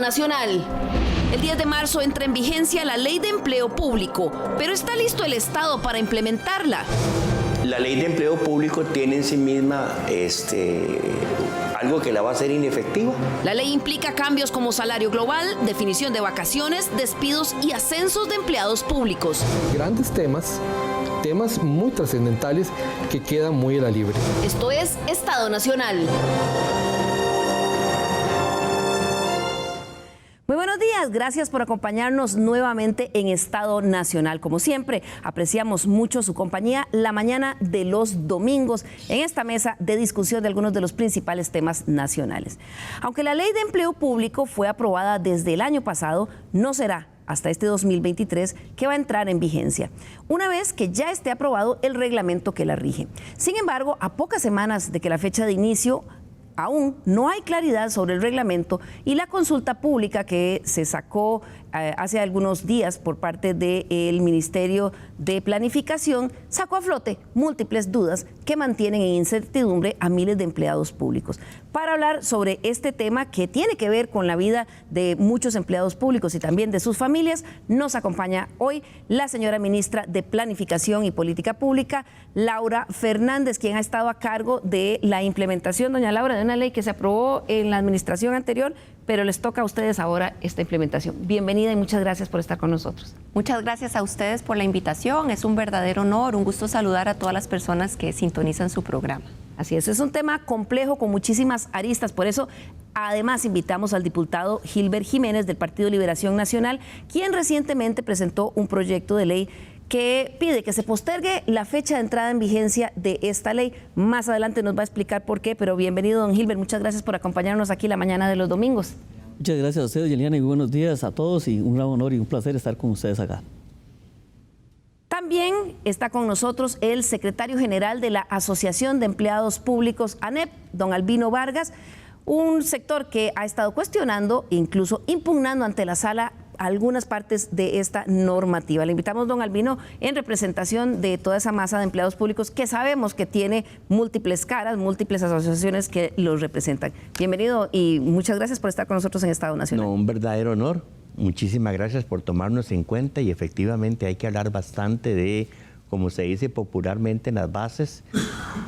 Nacional. El 10 de marzo entra en vigencia la Ley de Empleo Público, pero ¿está listo el Estado para implementarla? La Ley de Empleo Público tiene en sí misma algo que la va a hacer inefectiva. La ley implica cambios como salario global, definición de vacaciones, despidos y ascensos de empleados públicos. Grandes temas muy trascendentales que quedan muy a la libre. Esto es Estado Nacional. Muy buenos días, gracias por acompañarnos nuevamente en Estado Nacional. Como siempre, apreciamos mucho su compañía la mañana de los domingos en esta mesa de discusión de algunos de los principales temas nacionales. Aunque la Ley de Empleo Público fue aprobada desde el año pasado, no será hasta este 2023 que va a entrar en vigencia, una vez que ya esté aprobado el reglamento que la rige. Sin embargo, a pocas semanas de que la fecha de inicio, aún no hay claridad sobre el reglamento y la consulta pública que se sacó hace algunos días por parte del Ministerio de Planificación sacó a flote múltiples dudas que mantienen en incertidumbre a miles de empleados públicos. Para hablar sobre este tema que tiene que ver con la vida de muchos empleados públicos y también de sus familias, nos acompaña hoy la señora ministra de Planificación y Política Pública, Laura Fernández, quien ha estado a cargo de la implementación, doña Laura, de una ley que se aprobó en la administración anterior, pero les toca a ustedes ahora esta implementación. Bienvenida y muchas gracias por estar con nosotros. Muchas gracias a ustedes por la invitación. Es un verdadero honor, un gusto saludar a todas las personas que sintonizan su programa. Así es un tema complejo con muchísimas aristas, por eso además invitamos al diputado Gilbert Jiménez del Partido Liberación Nacional, quien recientemente presentó un proyecto de ley que pide que se postergue la fecha de entrada en vigencia de esta ley. Más adelante nos va a explicar por qué, pero bienvenido, don Gilbert, muchas gracias por acompañarnos aquí la mañana de los domingos. Muchas gracias a ustedes, Yeliana, y buenos días a todos, y un gran honor y un placer estar con ustedes acá. También está con nosotros el secretario general de la Asociación de Empleados Públicos, ANEP, don Albino Vargas, un sector que ha estado cuestionando e incluso impugnando ante la sala algunas partes de esta normativa. Le invitamos, don Albino, en representación de toda esa masa de empleados públicos que sabemos que tiene múltiples caras, múltiples asociaciones que los representan. Bienvenido y muchas gracias por estar con nosotros en Estado Nacional. No, un verdadero honor. Muchísimas gracias por tomarnos en cuenta y efectivamente hay que hablar bastante de, como se dice popularmente en las bases,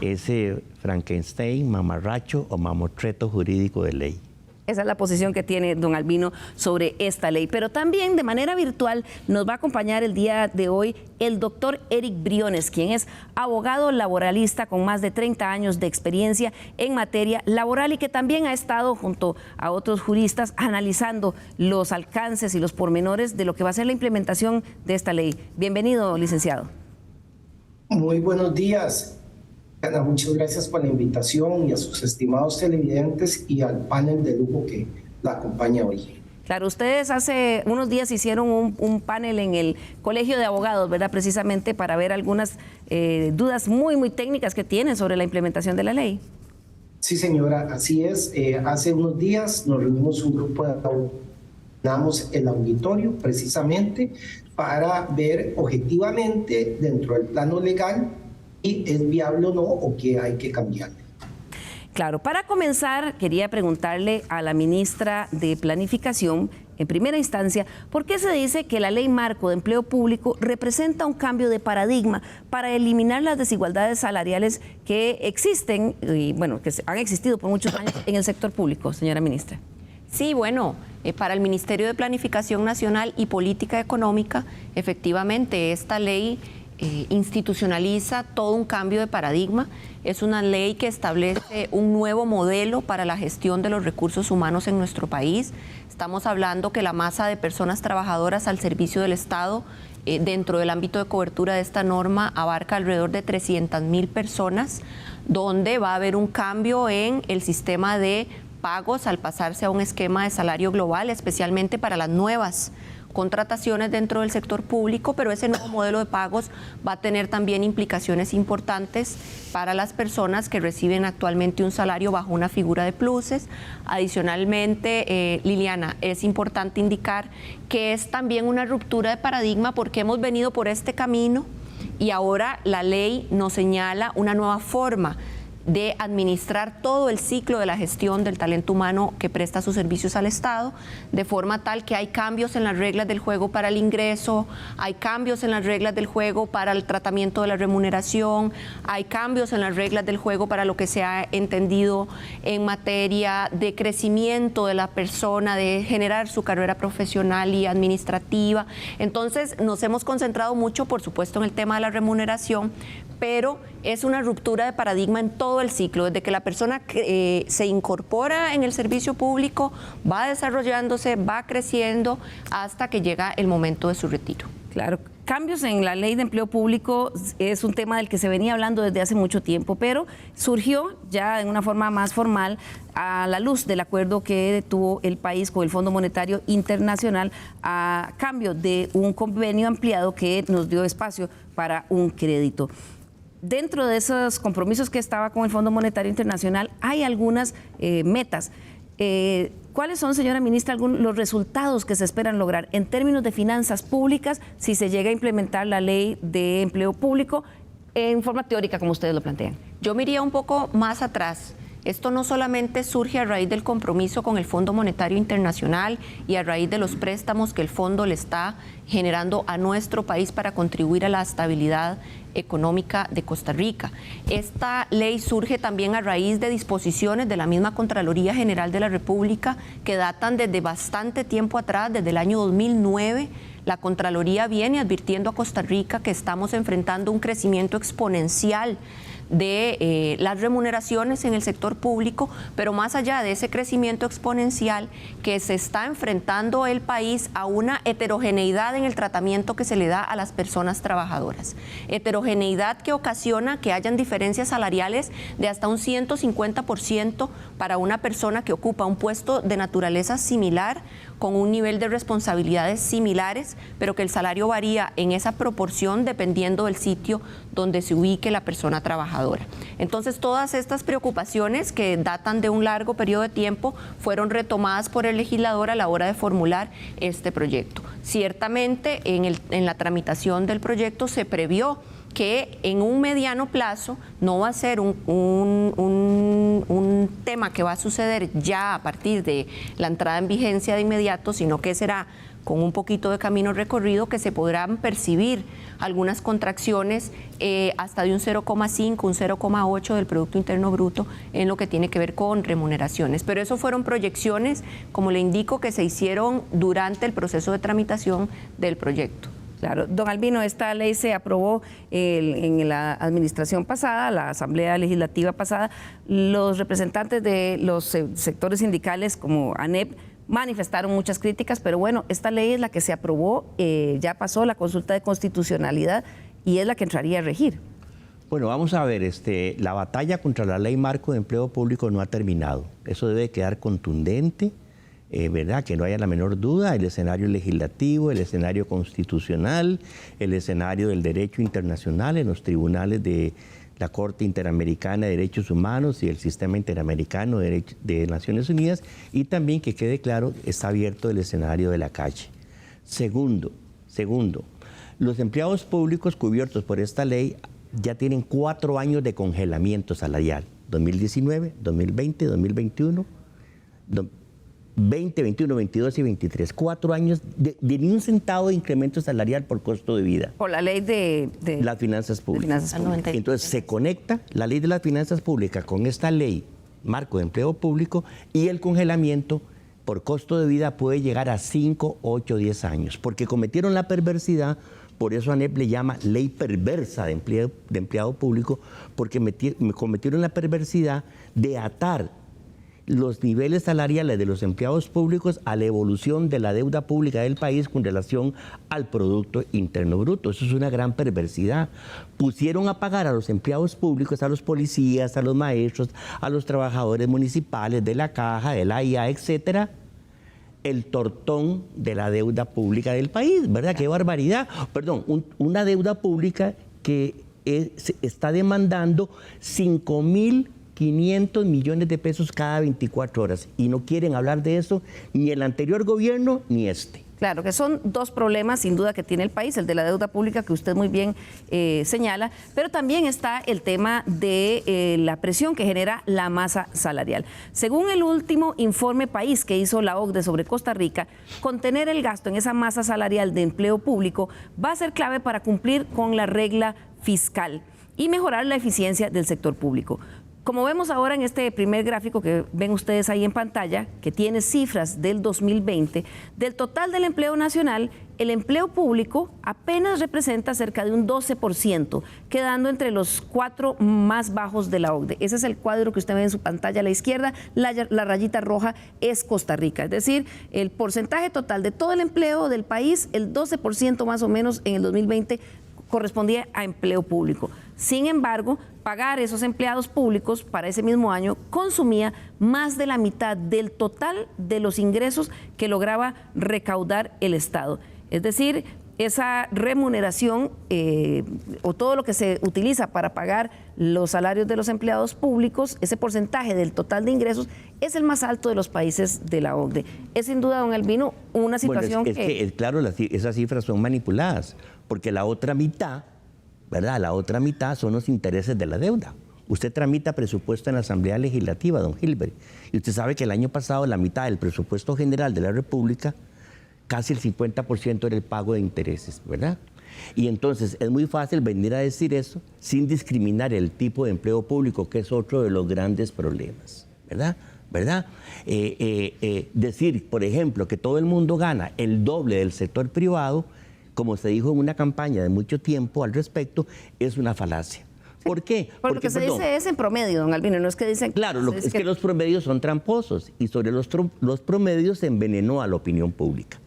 ese Frankenstein, mamarracho o mamotreto jurídico de ley. Esa es la posición que tiene don Albino sobre esta ley. Pero también de manera virtual nos va a acompañar el día de hoy el doctor Eric Briones, quien es abogado laboralista con más de 30 años de experiencia en materia laboral y que también ha estado junto a otros juristas analizando los alcances y los pormenores de lo que va a ser la implementación de esta ley. Bienvenido, licenciado. Muy buenos días. Ana, muchas gracias por la invitación y a sus estimados televidentes y al panel de lujo que la acompaña hoy. Claro, ustedes hace unos días hicieron un panel en el Colegio de Abogados, ¿verdad? Precisamente para ver algunas dudas muy técnicas que tienen sobre la implementación de la ley. Sí, señora, así es. Hace unos días nos reunimos un grupo de abogados, el auditorio precisamente para ver objetivamente dentro del plano legal y es viable o no o qué hay que cambiar. Claro, para comenzar quería preguntarle a la ministra de Planificación, en primera instancia, ¿por qué se dice que la Ley Marco de Empleo Público representa un cambio de paradigma para eliminar las desigualdades salariales que existen y bueno, que han existido por muchos años en el sector público, señora ministra? Sí, bueno, para el Ministerio de Planificación Nacional y Política Económica, efectivamente, esta ley institucionaliza todo un cambio de paradigma. Es una ley que establece un nuevo modelo para la gestión de los recursos humanos en nuestro país. Estamos hablando que la masa de personas trabajadoras al servicio del Estado dentro del ámbito de cobertura de esta norma abarca alrededor de 300,000 personas, donde va a haber un cambio en el sistema de pagos al pasarse a un esquema de salario global, especialmente para las nuevas contrataciones dentro del sector público, pero ese nuevo modelo de pagos va a tener también implicaciones importantes para las personas que reciben actualmente un salario bajo una figura de pluses. Adicionalmente, Liliana, es importante indicar que es también una ruptura de paradigma porque hemos venido por este camino y ahora la ley nos señala una nueva forma de administrar todo el ciclo de la gestión del talento humano que presta sus servicios al Estado, de forma tal que hay cambios en las reglas del juego para el ingreso, hay cambios en las reglas del juego para el tratamiento de la remuneración, hay cambios en las reglas del juego para lo que se ha entendido en materia de crecimiento de la persona, de generar su carrera profesional y administrativa. Entonces, nos hemos concentrado mucho, por supuesto, en el tema de la remuneración, pero es una ruptura de paradigma en todo el ciclo, desde que la persona se incorpora en el servicio público, va desarrollándose, va creciendo, hasta que llega el momento de su retiro. Claro, cambios en la ley de empleo público es un tema del que se venía hablando desde hace mucho tiempo, pero surgió ya en una forma más formal a la luz del acuerdo que tuvo el país con el Fondo Monetario Internacional a cambio de un convenio ampliado que nos dio espacio para un crédito. Dentro de esos compromisos que estaba con el Fondo Monetario Internacional hay algunas metas. ¿Cuáles son, señora ministra, los resultados que se esperan lograr en términos de finanzas públicas si se llega a implementar la ley de empleo público en forma teórica, como ustedes lo plantean? Yo me iría un poco más atrás. Esto no solamente surge a raíz del compromiso con el Fondo Monetario Internacional y a raíz de los préstamos que el fondo le está generando a nuestro país para contribuir a la estabilidad económica de Costa Rica. Esta ley surge también a raíz de disposiciones de la misma Contraloría General de la República que datan desde bastante tiempo atrás, desde el año 2009. La Contraloría viene advirtiendo a Costa Rica que estamos enfrentando un crecimiento exponencial de las remuneraciones en el sector público, pero más allá de ese crecimiento exponencial, que se está enfrentando el país a una heterogeneidad en el tratamiento que se le da a las personas trabajadoras. Heterogeneidad que ocasiona que hayan diferencias salariales de hasta un 150% para una persona que ocupa un puesto de naturaleza similar, con un nivel de responsabilidades similares, pero que el salario varía en esa proporción dependiendo del sitio donde se ubique la persona trabajadora. Entonces, todas estas preocupaciones que datan de un largo periodo de tiempo fueron retomadas por el legislador a la hora de formular este proyecto. Ciertamente, en la tramitación del proyecto se previó que en un mediano plazo no va a ser un tema que va a suceder ya a partir de la entrada en vigencia de inmediato, sino que será con un poquito de camino recorrido que se podrán percibir algunas contracciones hasta de un 0,5, un 0,8 del Producto Interno Bruto en lo que tiene que ver con remuneraciones. Pero eso fueron proyecciones, como le indico, que se hicieron durante el proceso de tramitación del proyecto. Claro, don Albino, esta ley se aprobó en la administración pasada, la Asamblea Legislativa pasada. Los representantes de los sectores sindicales como ANEP manifestaron muchas críticas, pero bueno, esta ley es la que se aprobó, ya pasó la consulta de constitucionalidad y es la que entraría a regir. Bueno, vamos a ver, la batalla contra la ley marco de empleo público no ha terminado. Eso debe quedar contundente. ¿Verdad? Que no haya la menor duda, el escenario legislativo, el escenario constitucional, el escenario del derecho internacional en los tribunales de la Corte Interamericana de Derechos Humanos y el Sistema Interamericano de Naciones Unidas, y también que quede claro, está abierto el escenario de la calle. Segundo, los empleados públicos cubiertos por esta ley ya tienen 4 años de congelamiento salarial, 2019, 2020, 2021, 20, 21, 22 y 23. 4 años de ni un centavo de incremento salarial por costo de vida. Por la ley de las finanzas públicas. Entonces se conecta la ley de las finanzas públicas con esta ley marco de empleo público y el congelamiento por costo de vida puede llegar a 5, 8, 10 años. Porque cometieron la perversidad, por eso ANEP le llama ley perversa de empleado público, porque cometieron la perversidad de atar los niveles salariales de los empleados públicos a la evolución de la deuda pública del país con relación al Producto Interno Bruto. Eso es una gran perversidad. Pusieron a pagar a los empleados públicos, a los policías, a los maestros, a los trabajadores municipales de la Caja, de la IA, etcétera, el tortón de la deuda pública del país, ¿verdad? ¡Qué barbaridad! Perdón, una deuda pública que está demandando 5.500 millones de pesos cada 24 horas. Y no quieren hablar de eso ni el anterior gobierno ni este. Claro, que son dos problemas sin duda que tiene el país, el de la deuda pública que usted muy bien señala, pero también está el tema de la presión que genera la masa salarial. Según el último informe país que hizo la OCDE sobre Costa Rica, contener el gasto en esa masa salarial de empleo público va a ser clave para cumplir con la regla fiscal y mejorar la eficiencia del sector público. Como vemos ahora en este primer gráfico que ven ustedes ahí en pantalla, que tiene cifras del 2020, del total del empleo nacional, el empleo público apenas representa cerca de un 12%, quedando entre los 4 más bajos de la OCDE. Ese es el cuadro que usted ve en su pantalla a la izquierda, la rayita roja es Costa Rica, es decir, el porcentaje total de todo el empleo del país, el 12% más o menos en el 2020, correspondía a empleo público. Sin embargo, pagar esos empleados públicos para ese mismo año consumía más de la mitad del total de los ingresos que lograba recaudar el Estado. Es decir, esa remuneración o todo lo que se utiliza para pagar los salarios de los empleados públicos, ese porcentaje del total de ingresos es el más alto de los países de la OCDE. Es sin duda, don Albino, una situación claro, esas cifras son manipuladas, porque la otra mitad, ¿verdad? La otra mitad son los intereses de la deuda. Usted tramita presupuesto en la Asamblea Legislativa, don Gilbert, y usted sabe que el año pasado la mitad del presupuesto general de la República, casi el 50% era el pago de intereses, ¿verdad? Y entonces es muy fácil venir a decir eso sin discriminar el tipo de empleo público, que es otro de los grandes problemas, ¿verdad? Decir, por ejemplo, que todo el mundo gana el doble del sector privado, como se dijo en una campaña de mucho tiempo al respecto, es una falacia. ¿Por qué? Porque lo que se dice es en promedio, don Albino, no es que dicen... Claro, es que los promedios son tramposos y sobre los promedios se envenenó a la opinión pública.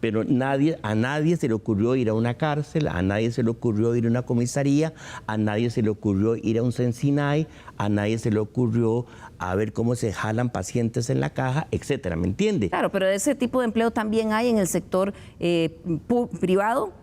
Pero a nadie se le ocurrió ir a una cárcel, a nadie se le ocurrió ir a una comisaría, a nadie se le ocurrió ir a un Sensinay, a nadie se le ocurrió a ver cómo se jalan pacientes en la caja, etcétera, ¿me entiende? Claro, pero ese tipo de empleo también hay en el sector privado.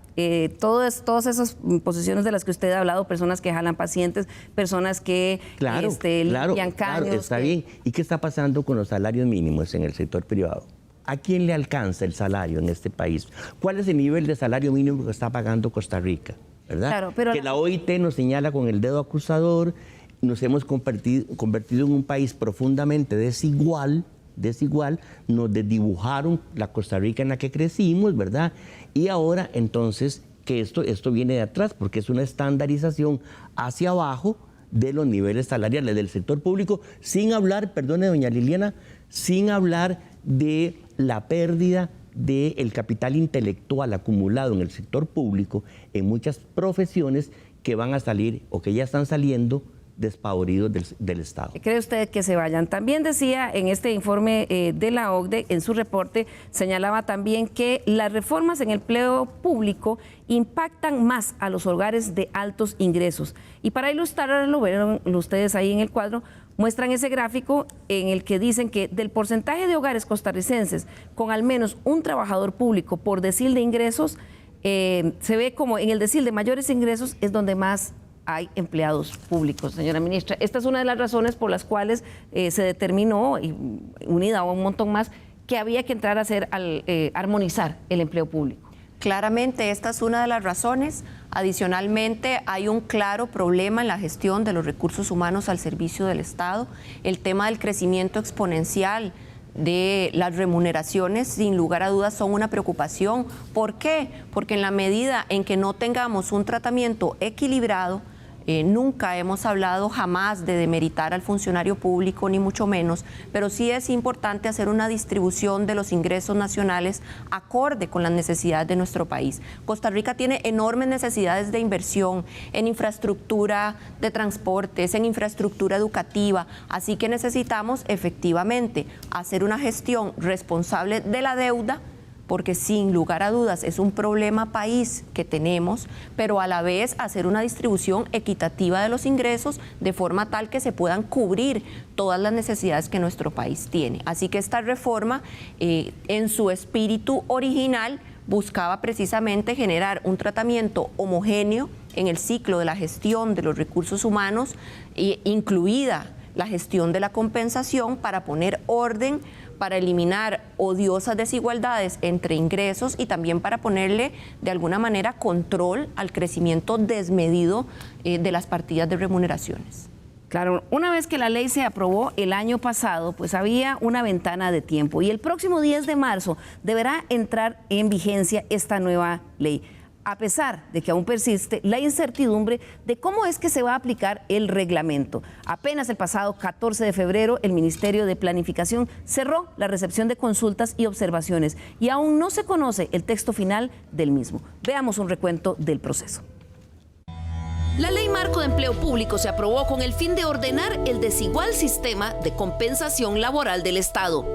Todas esas posiciones de las que usted ha hablado, personas que jalan pacientes, personas que limpian caños. Claro, está bien. ¿Y qué está pasando con los salarios mínimos en el sector privado? ¿A quién le alcanza el salario en este país? ¿Cuál es el nivel de salario mínimo que está pagando Costa Rica? ¿Verdad? Claro, pero que la OIT nos señala con el dedo acusador, nos hemos convertido en un país profundamente desigual, nos desdibujaron la Costa Rica en la que crecimos, ¿verdad? Y ahora entonces que esto viene de atrás, porque es una estandarización hacia abajo de los niveles salariales del sector público, sin hablar, perdone doña Liliana, sin hablar de la pérdida del capital intelectual acumulado en el sector público en muchas profesiones que van a salir o que ya están saliendo despavoridos del Estado. ¿Cree usted que se vayan? También decía en este informe de la OCDE, en su reporte, señalaba también que las reformas en el empleo público impactan más a los hogares de altos ingresos. Y para ilustrarlo, vieron ustedes ahí en el cuadro, muestran ese gráfico en el que dicen que del porcentaje de hogares costarricenses con al menos un trabajador público por decil de ingresos, se ve como en el decil de mayores ingresos es donde más hay empleados públicos, señora ministra. Esta es una de las razones por las cuales se determinó, y unida a un montón más, que había que entrar a armonizar el empleo público. Claramente, esta es una de las razones. Adicionalmente, hay un claro problema en la gestión de los recursos humanos al servicio del Estado. El tema del crecimiento exponencial de las remuneraciones, sin lugar a dudas, son una preocupación. ¿Por qué? Porque en la medida en que no tengamos un tratamiento equilibrado, nunca hemos hablado jamás de demeritar al funcionario público, ni mucho menos, pero sí es importante hacer una distribución de los ingresos nacionales acorde con las necesidades de nuestro país. Costa Rica tiene enormes necesidades de inversión en infraestructura de transportes, en infraestructura educativa, así que necesitamos efectivamente hacer una gestión responsable de la deuda, porque sin lugar a dudas es un problema país que tenemos, pero a la vez hacer una distribución equitativa de los ingresos de forma tal que se puedan cubrir todas las necesidades que nuestro país tiene. Así que esta reforma, en su espíritu original, buscaba precisamente generar un tratamiento homogéneo en el ciclo de la gestión de los recursos humanos, incluida la gestión de la compensación, para poner orden, para eliminar odiosas desigualdades entre ingresos y también para ponerle de alguna manera control al crecimiento desmedido de las partidas de remuneraciones. Claro, una vez que la ley se aprobó el año pasado, pues había una ventana de tiempo y el próximo 10 de marzo deberá entrar en vigencia esta nueva ley, a pesar de que aún persiste la incertidumbre de cómo es que se va a aplicar el reglamento. Apenas el pasado 14 de febrero, el Ministerio de Planificación cerró la recepción de consultas y observaciones y aún no se conoce el texto final del mismo. Veamos un recuento del proceso. La Ley Marco de Empleo Público se aprobó con el fin de ordenar el desigual sistema de compensación laboral del Estado.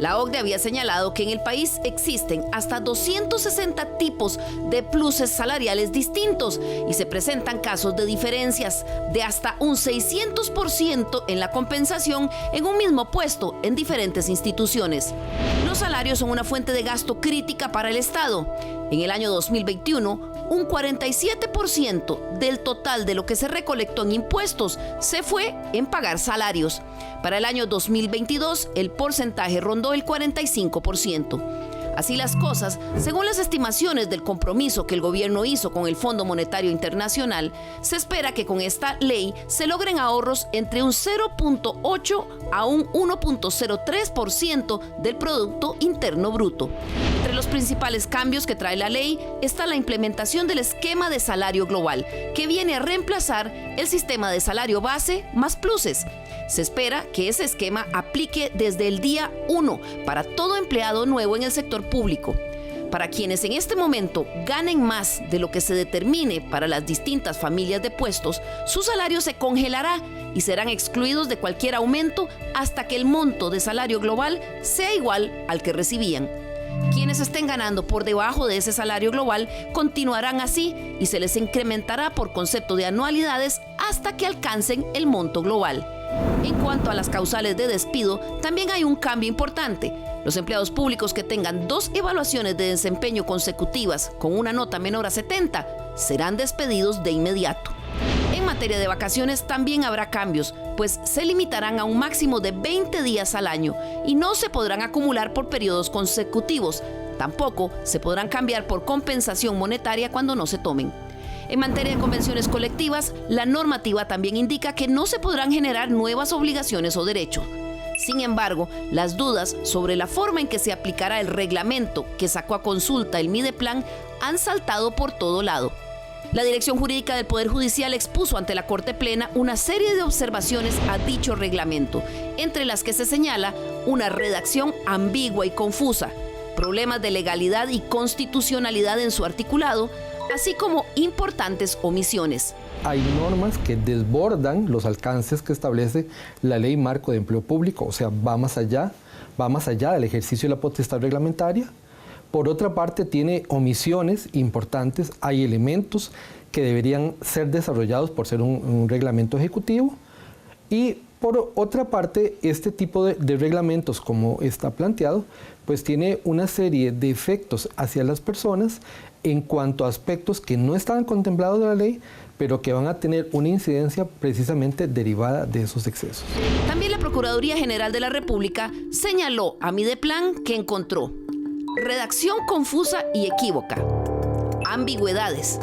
La OCDE había señalado que en el país existen hasta 260 tipos de pluses salariales distintos y se presentan casos de diferencias de hasta un 600% en la compensación en un mismo puesto en diferentes instituciones. Los salarios son una fuente de gasto crítica para el Estado. En el año 2021, un 47% del total de lo que se recolectó en impuestos se fue en pagar salarios. Para el año 2022, el porcentaje rondó el 45%. Así las cosas, según las estimaciones del compromiso que el gobierno hizo con el Fondo Monetario Internacional, se espera que con esta ley se logren ahorros entre un 0.8 a un 1.03% del Producto Interno Bruto. Entre los principales cambios que trae la ley está la implementación del esquema de salario global, que viene a reemplazar el sistema de salario base más pluses. Se espera que ese esquema aplique desde el día 1 para todo empleado nuevo en el sector público. Para quienes en este momento ganen más de lo que se determine para las distintas familias de puestos, su salario se congelará y serán excluidos de cualquier aumento hasta que el monto de salario global sea igual al que recibían. Quienes estén ganando por debajo de ese salario global continuarán así y se les incrementará por concepto de anualidades hasta que alcancen el monto global. En cuanto a las causales de despido, también hay un cambio importante. Los empleados públicos que tengan 2 evaluaciones de desempeño consecutivas con una nota menor a 70 serán despedidos de inmediato. En materia de vacaciones también habrá cambios, pues se limitarán a un máximo de 20 días al año y no se podrán acumular por periodos consecutivos. Tampoco se podrán cambiar por compensación monetaria cuando no se tomen. En materia de convenciones colectivas, la normativa también indica que no se podrán generar nuevas obligaciones o derechos. Sin embargo, las dudas sobre la forma en que se aplicará el reglamento que sacó a consulta el Mideplan han saltado por todo lado. La Dirección Jurídica del Poder Judicial expuso ante la Corte Plena una serie de observaciones a dicho reglamento, entre las que se señala una redacción ambigua y confusa, problemas de legalidad y constitucionalidad en su articulado, así como importantes omisiones. Hay normas que desbordan los alcances que establece la Ley Marco de Empleo Público, o sea, va más allá del ejercicio de la potestad reglamentaria. Por otra parte, tiene omisiones importantes, hay elementos que deberían ser desarrollados por ser un reglamento ejecutivo. Y por otra parte, este tipo de reglamentos, como está planteado, pues tiene una serie de efectos hacia las personas en cuanto a aspectos que no estaban contemplados de la ley, pero que van a tener una incidencia precisamente derivada de esos excesos. También la Procuraduría General de la República señaló a Mideplan que encontró redacción confusa y equívoca, ambigüedades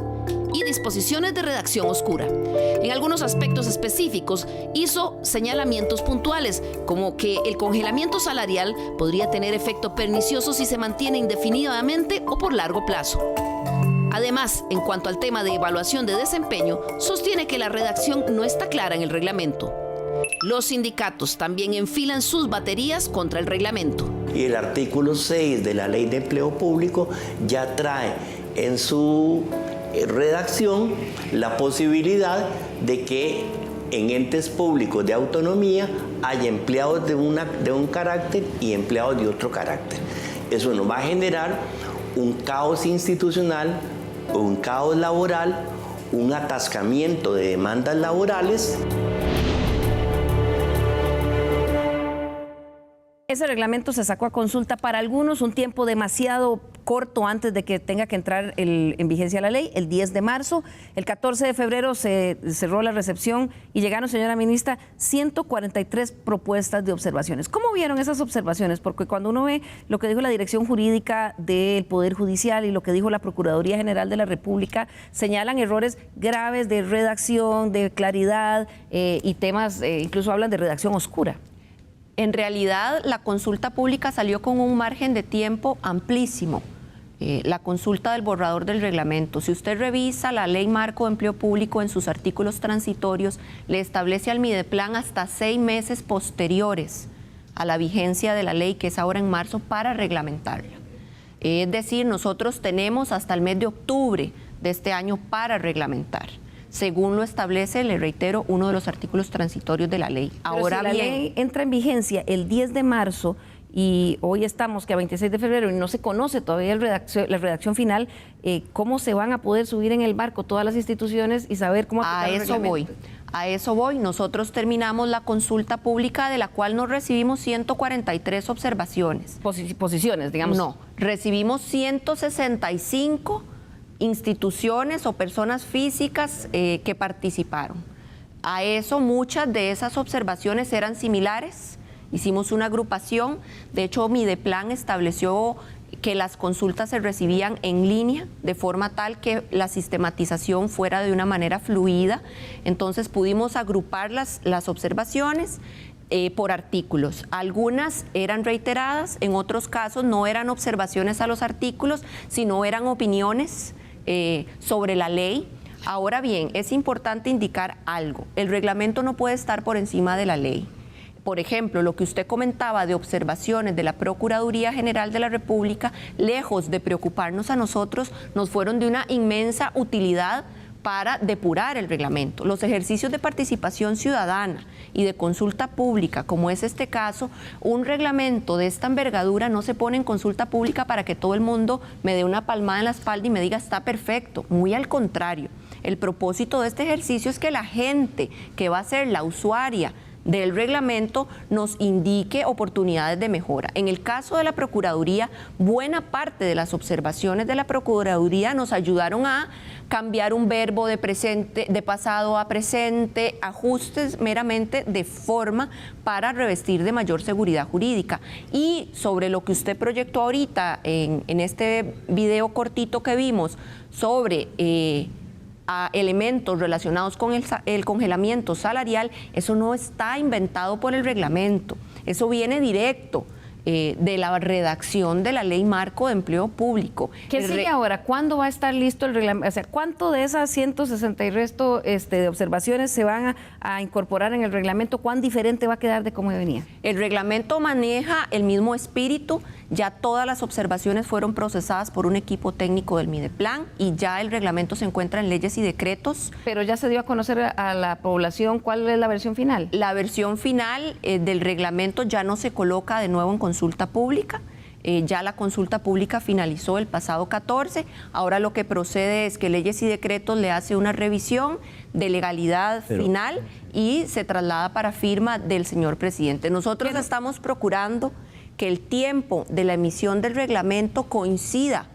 y disposiciones de redacción oscura. En algunos aspectos específicos hizo señalamientos puntuales, como que el congelamiento salarial podría tener efecto pernicioso si se mantiene indefinidamente o por largo plazo. Además, en cuanto al tema de evaluación de desempeño, sostiene que la redacción no está clara en el reglamento. Los sindicatos también enfilan sus baterías contra el reglamento. Y el artículo 6 de la Ley de Empleo Público ya trae en su redacción la posibilidad de que en entes públicos de autonomía haya empleados de un carácter y empleados de otro carácter. Eso nos va a generar un caos institucional, un caos laboral, un atascamiento de demandas laborales. Ese reglamento se sacó a consulta para algunos un tiempo demasiado corto antes de que tenga que entrar en vigencia la ley, el 10 de marzo. El 14 de febrero se cerró la recepción y llegaron, señora ministra, 143 propuestas de observaciones. ¿Cómo vieron esas observaciones? Porque cuando uno ve lo que dijo la Dirección Jurídica del Poder Judicial y lo que dijo la Procuraduría General de la República, señalan errores graves de redacción, de claridad y temas, incluso hablan de redacción oscura. En realidad, la consulta pública salió con un margen de tiempo amplísimo. La consulta del borrador del reglamento. Si usted revisa la Ley Marco de Empleo Público en sus artículos transitorios, le establece al Mideplan hasta 6 meses posteriores a la vigencia de la ley, que es ahora en marzo, para reglamentarla. Es decir, nosotros tenemos hasta el mes de octubre de este año para reglamentar, según lo establece, le reitero, uno de los artículos transitorios de la ley. Ahora si la ley entra en vigencia el 10 de marzo y hoy estamos que a 26 de febrero y no se conoce todavía la redacción final, ¿cómo se van a poder subir en el barco todas las instituciones y saber cómo aplicar el reglamento? A eso voy. Nosotros terminamos la consulta pública, de la cual nos recibimos 143 observaciones. Posiciones, digamos. No, recibimos 165 instituciones o personas físicas que participaron. A eso, muchas de esas observaciones eran similares. Hicimos una agrupación. De hecho, Mideplan estableció que las consultas se recibían en línea, de forma tal que la sistematización fuera de una manera fluida. Entonces pudimos agrupar las observaciones por artículos. Algunas eran reiteradas, en otros casos no eran observaciones a los artículos, sino eran opiniones sobre la ley. Ahora bien, es importante indicar algo: el reglamento no puede estar por encima de la ley. Por ejemplo, lo que usted comentaba de observaciones de la Procuraduría General de la República, lejos de preocuparnos a nosotros, nos fueron de una inmensa utilidad para depurar el reglamento. Los ejercicios de participación ciudadana y de consulta pública, como es este caso, un reglamento de esta envergadura no se pone en consulta pública para que todo el mundo me dé una palmada en la espalda y me diga está perfecto. Muy al contrario. El propósito de este ejercicio es que la gente que va a ser la usuaria del reglamento nos indique oportunidades de mejora. En el caso de la Procuraduría, buena parte de las observaciones de la Procuraduría nos ayudaron a cambiar un verbo de pasado a presente, ajustes meramente de forma para revestir de mayor seguridad jurídica. Y sobre lo que usted proyectó ahorita en este video cortito que vimos sobre a elementos relacionados con el congelamiento salarial, eso no está inventado por el reglamento, eso viene directo de la redacción de la Ley Marco de Empleo Público. ¿Qué sigue ahora? ¿Cuándo va a estar listo el reglamento? O sea, ¿cuánto de esas 160 y resto de observaciones se van a incorporar en el reglamento? ¿Cuán diferente va a quedar de cómo venía? El reglamento maneja el mismo espíritu. Ya todas las observaciones fueron procesadas por un equipo técnico del Mideplan y ya el reglamento se encuentra en leyes y decretos. Pero ya se dio a conocer a la población cuál es la versión final. La versión final del reglamento ya no se coloca de nuevo en consulta pública. Ya la consulta pública finalizó el pasado 14. Ahora lo que procede es que leyes y decretos le hace una revisión de legalidad final y se traslada para firma del señor presidente. Nosotros estamos procurando que el tiempo de la emisión del reglamento coincida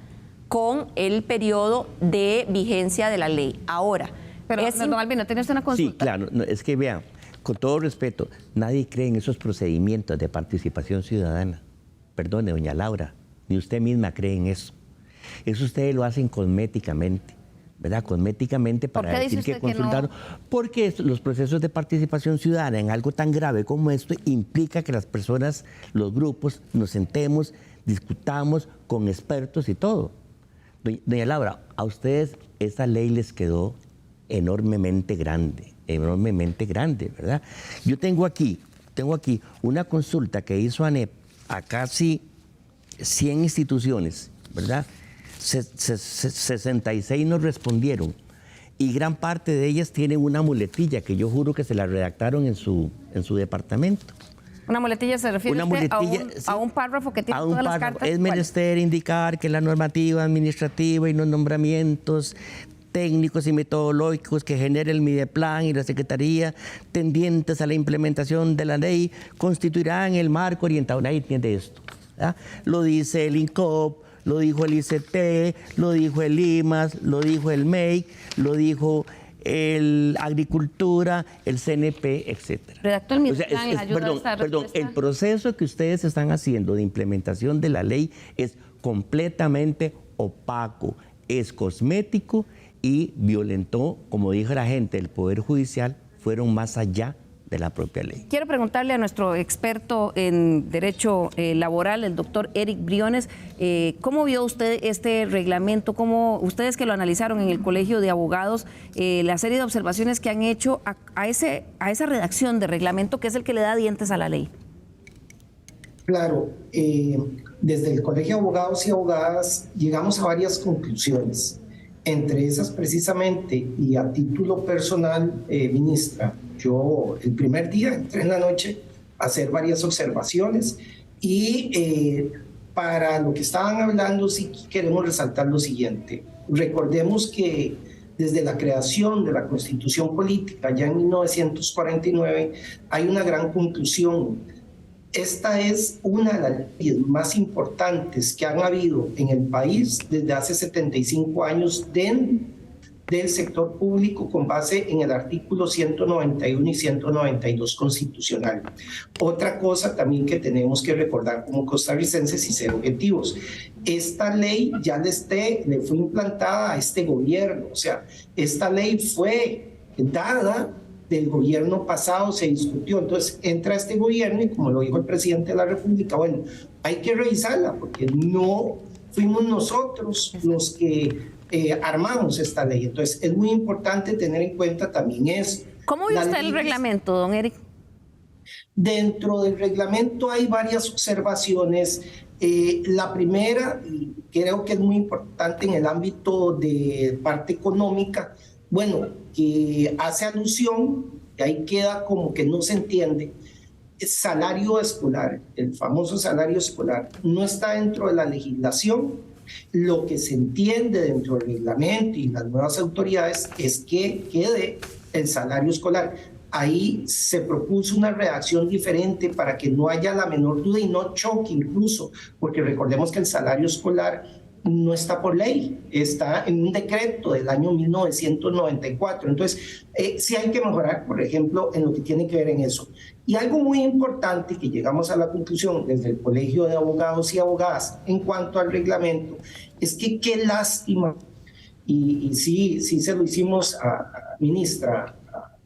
con el periodo de vigencia de la ley. Ahora, pero don Albino, ¿tienes una consulta? Sí, claro. No, es que vean, con todo respeto, nadie cree en esos procedimientos de participación ciudadana. Perdone, doña Laura, ni usted misma cree en eso. Eso ustedes lo hacen cosméticamente, ¿verdad? Cosméticamente para decir que consultaron. Porque los procesos de participación ciudadana en algo tan grave como esto implica que las personas, los grupos, nos sentemos, discutamos con expertos y todo. Doña Laura, a ustedes esa ley les quedó enormemente grande, ¿verdad? Yo tengo aquí una consulta que hizo ANEP a casi 100 instituciones, ¿verdad? 66 nos respondieron y gran parte de ellas tienen una muletilla que yo juro que se la redactaron en su departamento. Una muletilla se refiere a un párrafo que tiene todas las cartas. Es menester indicar que la normativa administrativa y los nombramientos técnicos y metodológicos que genere el Mideplan y la Secretaría tendientes a la implementación de la ley constituirán el marco orientador. Nadie entiende esto, ¿verdad? Lo dice el INCOP, lo dijo el ICT, lo dijo el IMAS, lo dijo el MEIC, lo dijo el Agricultura, el CNP, etcétera. Redactó el Midplan, la ayuda a esta Perdón, respuesta. el proceso que ustedes están haciendo de implementación de la ley es completamente opaco, es cosmético y violentó, como dijo la gente del Poder Judicial, fueron más allá de la propia ley. Quiero preguntarle a nuestro experto en Derecho Laboral, el doctor Eric Briones, ¿cómo vio usted este reglamento? ¿Cómo ustedes que lo analizaron en el Colegio de Abogados, la serie de observaciones que han hecho a esa redacción de reglamento que es el que le da dientes a la ley? Claro, desde el Colegio de Abogados y Abogadas llegamos a varias conclusiones. Entre esas precisamente, y a título personal, ministra, yo el primer día entré en la noche a hacer varias observaciones y para lo que estaban hablando sí queremos resaltar lo siguiente. Recordemos que desde la creación de la Constitución Política, ya en 1949, hay una gran conclusión. Esta es una de las leyes más importantes que han habido en el país desde hace 75 años del sector público con base en el artículo 191 y 192 constitucional. Otra cosa también que tenemos que recordar como costarricenses y ser objetivos. Esta ley ya le fue implantada a este gobierno, o sea, esta ley fue dada del gobierno pasado, se discutió, entonces entra este gobierno y como lo dijo el presidente de la República, bueno, hay que revisarla porque no fuimos nosotros los que armamos esta ley, entonces es muy importante tener en cuenta también eso. ¿Cómo vio usted el reglamento, don Eric? Dentro del reglamento hay varias observaciones. La primera, y creo que es muy importante en el ámbito de parte económica, bueno, que hace alusión, y ahí queda como que no se entiende, salario escolar, el famoso salario escolar, no está dentro de la legislación. Lo que se entiende dentro del reglamento y las nuevas autoridades es que quede el salario escolar. Ahí se propuso una redacción diferente para que no haya la menor duda y no choque incluso, porque recordemos que el salario escolar no está por ley, está en un decreto del año 1994. Entonces, sí hay que mejorar, por ejemplo, en lo que tiene que ver en eso. Y algo muy importante que llegamos a la conclusión desde el Colegio de Abogados y Abogadas en cuanto al reglamento, es que qué lástima, y sí se lo hicimos a ministra,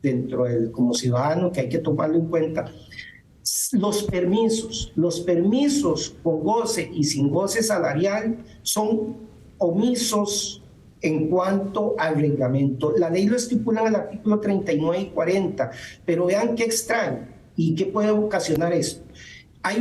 dentro del como ciudadano, que hay que tomarlo en cuenta, los permisos con goce y sin goce salarial son omisos en cuanto al reglamento. La ley lo estipula en el artículo 39 y 40, pero vean qué extraño y qué puede ocasionar esto. Hay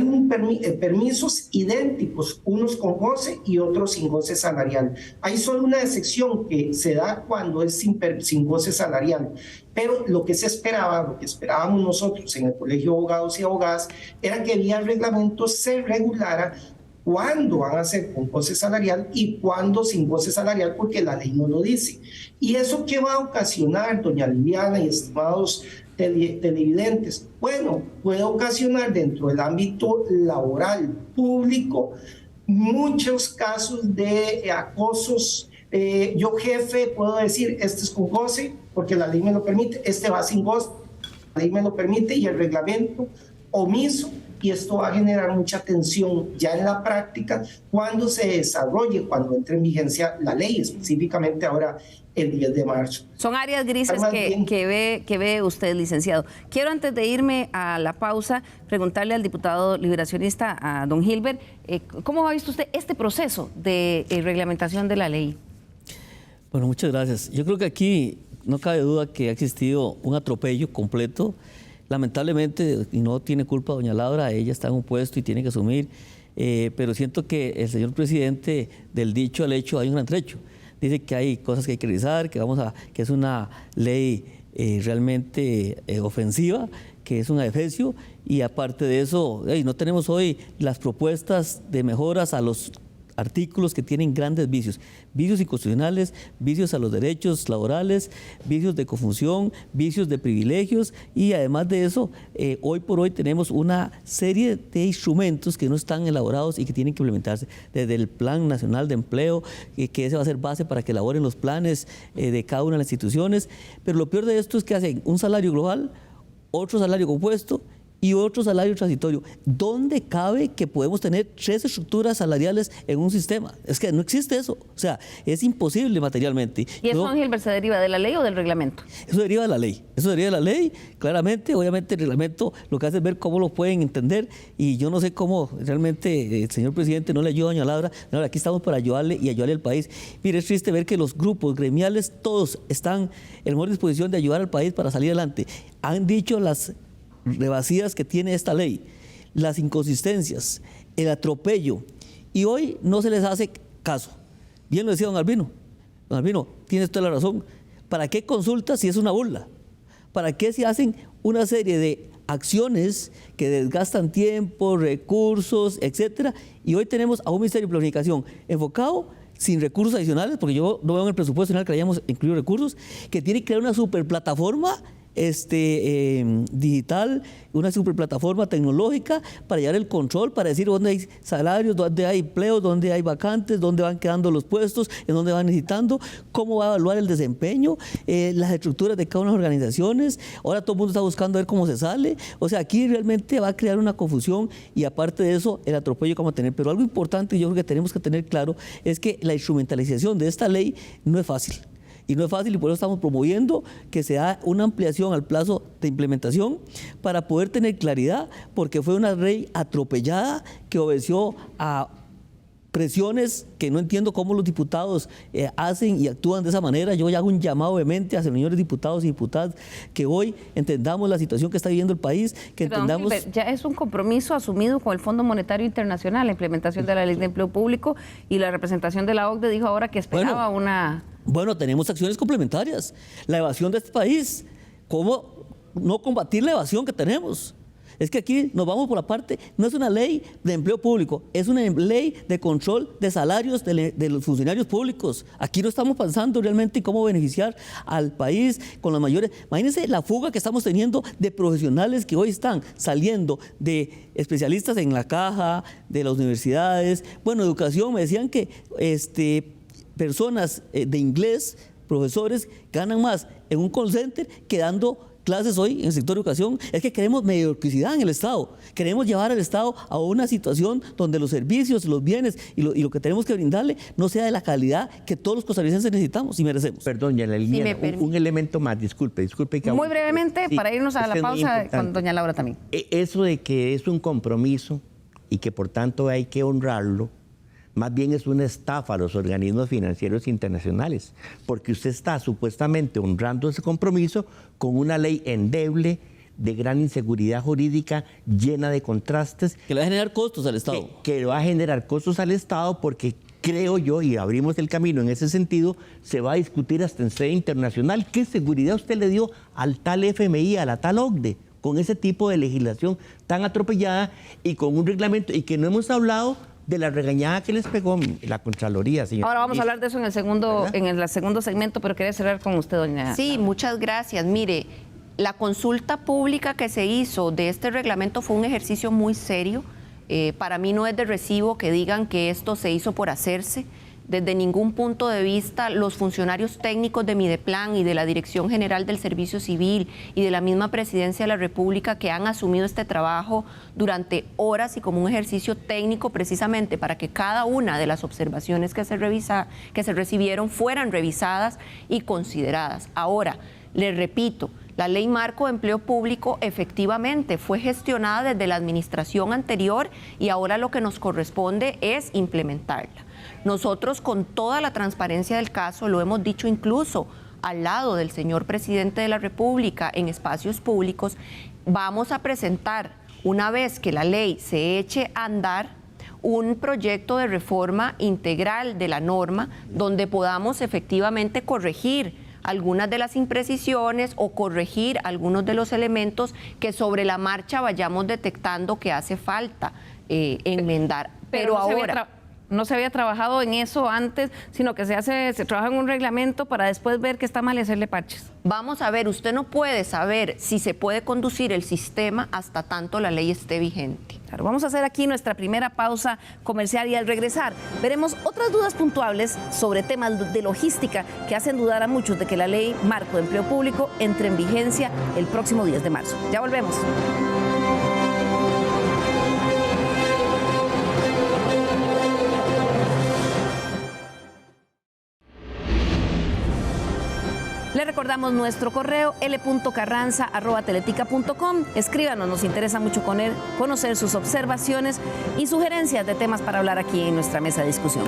permisos idénticos, unos con goce y otros sin goce salarial. Hay solo una excepción que se da cuando es sin goce salarial. Pero lo que se esperaba, lo que esperábamos nosotros en el Colegio de Abogados y Abogadas, era que vía reglamento se regulara cuándo van a ser con goce salarial y cuándo sin goce salarial, porque la ley no lo dice. ¿Y eso qué va a ocasionar, doña Liliana y estimados televidentes? Bueno, puede ocasionar dentro del ámbito laboral público muchos casos de acosos. Yo, jefe, puedo decir, este es con goce porque la ley me lo permite, este va sin goce, la ley me lo permite, y el reglamento omiso, y esto va a generar mucha tensión ya en la práctica cuando se desarrolle, cuando entre en vigencia la ley, específicamente ahora el 10 de marzo. Son áreas grises que ve usted, licenciado. Quiero, antes de irme a la pausa, preguntarle al diputado liberacionista, a don Gilbert, ¿cómo ha visto usted este proceso de reglamentación de la ley? Bueno, muchas gracias. Yo creo que aquí no cabe duda que ha existido un atropello completo. Lamentablemente, y no tiene culpa doña Laura, ella está en un puesto y tiene que asumir, pero siento que el señor presidente, del dicho al hecho hay un gran trecho. Dice que hay cosas que hay que revisar, que es una ley realmente ofensiva, que es un adefesio, y aparte de eso, no tenemos hoy las propuestas de mejoras a artículos que tienen grandes vicios, vicios inconstitucionales, vicios a los derechos laborales, vicios de confusión, vicios de privilegios, y además de eso, hoy por hoy tenemos una serie de instrumentos que no están elaborados y que tienen que implementarse, desde el Plan Nacional de Empleo, que ese va a ser base para que elaboren los planes de cada una de las instituciones, pero lo peor de esto es que hacen un salario global, otro salario compuesto y otro salario transitorio. ¿Dónde cabe que podemos tener 3 estructuras salariales en un sistema? Es que no existe eso. O sea, es imposible materialmente. ¿Y eso, Ángel, se deriva de la ley o del reglamento? Eso deriva de la ley. Eso deriva de la ley, claramente. Obviamente el reglamento lo que hace es ver cómo lo pueden entender, y yo no sé cómo realmente el señor presidente no le ayuda a doña Laura. No, aquí estamos para ayudarle y ayudarle al país. Mire, es triste ver que los grupos gremiales todos están en mejor disposición de ayudar al país para salir adelante. Han dicho las rebasías que tiene esta ley, las inconsistencias, el atropello, y hoy no se les hace caso. Bien lo decía don Albino. Don Albino, tiene toda la razón. ¿Para qué consultas si es una burla? ¿Para qué se hacen una serie de acciones que desgastan tiempo, recursos, etcétera? Y hoy tenemos a un Ministerio de Planificación enfocado sin recursos adicionales, porque yo no veo en el presupuesto nacional que hayamos incluido recursos, que tiene que crear una superplataforma digital, una superplataforma tecnológica para llevar el control, para decir dónde hay salarios, dónde hay empleos, dónde hay vacantes, dónde van quedando los puestos, en dónde van necesitando, cómo va a evaluar el desempeño, las estructuras de cada una de las organizaciones. Ahora todo el mundo está buscando ver cómo se sale. O sea, aquí realmente va a crear una confusión, y aparte de eso, el atropello que vamos a tener. Pero algo importante, y yo creo que tenemos que tener claro, es que la instrumentalización de esta ley no es fácil. Y no es fácil, y por eso estamos promoviendo que se da una ampliación al plazo de implementación para poder tener claridad, porque fue una ley atropellada que obedeció a presiones que no entiendo cómo los diputados hacen y actúan de esa manera. Yo ya hago un llamado vehemente a los señores diputados y diputadas que hoy entendamos la situación que está viviendo el país, que entendamos... Ya es un compromiso asumido con el Fondo Monetario Internacional, la implementación de la Ley de Empleo Público, y la representación de la OCDE dijo ahora que esperaba una... Bueno, tenemos acciones complementarias. La evasión de este país, ¿cómo no combatir la evasión que tenemos? Es que aquí nos vamos por la parte, no es una ley de empleo público, es una ley de control de salarios de los funcionarios públicos. Aquí no estamos pensando realmente en cómo beneficiar al país con las mayores. Imagínense la fuga que estamos teniendo de profesionales que hoy están saliendo, de especialistas en la caja, de las universidades. Bueno, educación, me decían que personas de inglés, profesores, ganan más en un call center que dando clases hoy en el sector de educación. Es que queremos mediocridad en el Estado. Queremos llevar al Estado a una situación donde los servicios, los bienes y lo que tenemos que brindarle no sea de la calidad que todos los costarricenses necesitamos y merecemos. Perdón, doña Liliana, un elemento más, disculpe. Que muy brevemente, sí, para irnos a la pausa con doña Laura también. Eso de que es un compromiso y que por tanto hay que honrarlo, más bien es una estafa a los organismos financieros internacionales, porque usted está supuestamente honrando ese compromiso con una ley endeble, de gran inseguridad jurídica, llena de contrastes. Que le va a generar costos al Estado. Que va a generar costos al Estado, porque creo yo, y abrimos el camino en ese sentido, se va a discutir hasta en sede internacional. ¿Qué seguridad usted le dio al tal FMI, a la tal OCDE, con ese tipo de legislación tan atropellada y con un reglamento, y que no hemos hablado de la regañada que les pegó la Contraloría, señor? Ahora vamos a hablar de eso en el segundo segmento, pero quería cerrar con usted, doña. Sí, muchas gracias. Mire, la consulta pública que se hizo de este reglamento fue un ejercicio muy serio. Para mí no es de recibo que digan que esto se hizo por hacerse. Desde ningún punto de vista, los funcionarios técnicos de Mideplan y de la Dirección General del Servicio Civil y de la misma Presidencia de la República, que han asumido este trabajo durante horas y como un ejercicio técnico precisamente para que cada una de las observaciones que se recibieron fueran revisadas y consideradas. Ahora, les repito, la Ley Marco de Empleo Público efectivamente fue gestionada desde la administración anterior y ahora lo que nos corresponde es implementarla. Nosotros, con toda la transparencia del caso, lo hemos dicho incluso al lado del señor presidente de la República en espacios públicos, vamos a presentar, una vez que la ley se eche a andar, un proyecto de reforma integral de la norma donde podamos efectivamente corregir algunas de las imprecisiones o corregir algunos de los elementos que sobre la marcha vayamos detectando que hace falta enmendar. Pero ahora... no se había trabajado en eso antes, sino que se trabaja en un reglamento para después ver que está mal y hacerle parches. Vamos a ver, usted no puede saber si se puede conducir el sistema hasta tanto la ley esté vigente. Claro, vamos a hacer aquí nuestra primera pausa comercial y al regresar veremos otras dudas puntuales sobre temas de logística que hacen dudar a muchos de que la ley marco de empleo público entre en vigencia el próximo 10 de marzo. Ya volvemos. Le recordamos nuestro correo l.carranza@teletica.com. Escríbanos, nos interesa mucho conocer sus observaciones y sugerencias de temas para hablar aquí en nuestra mesa de discusión.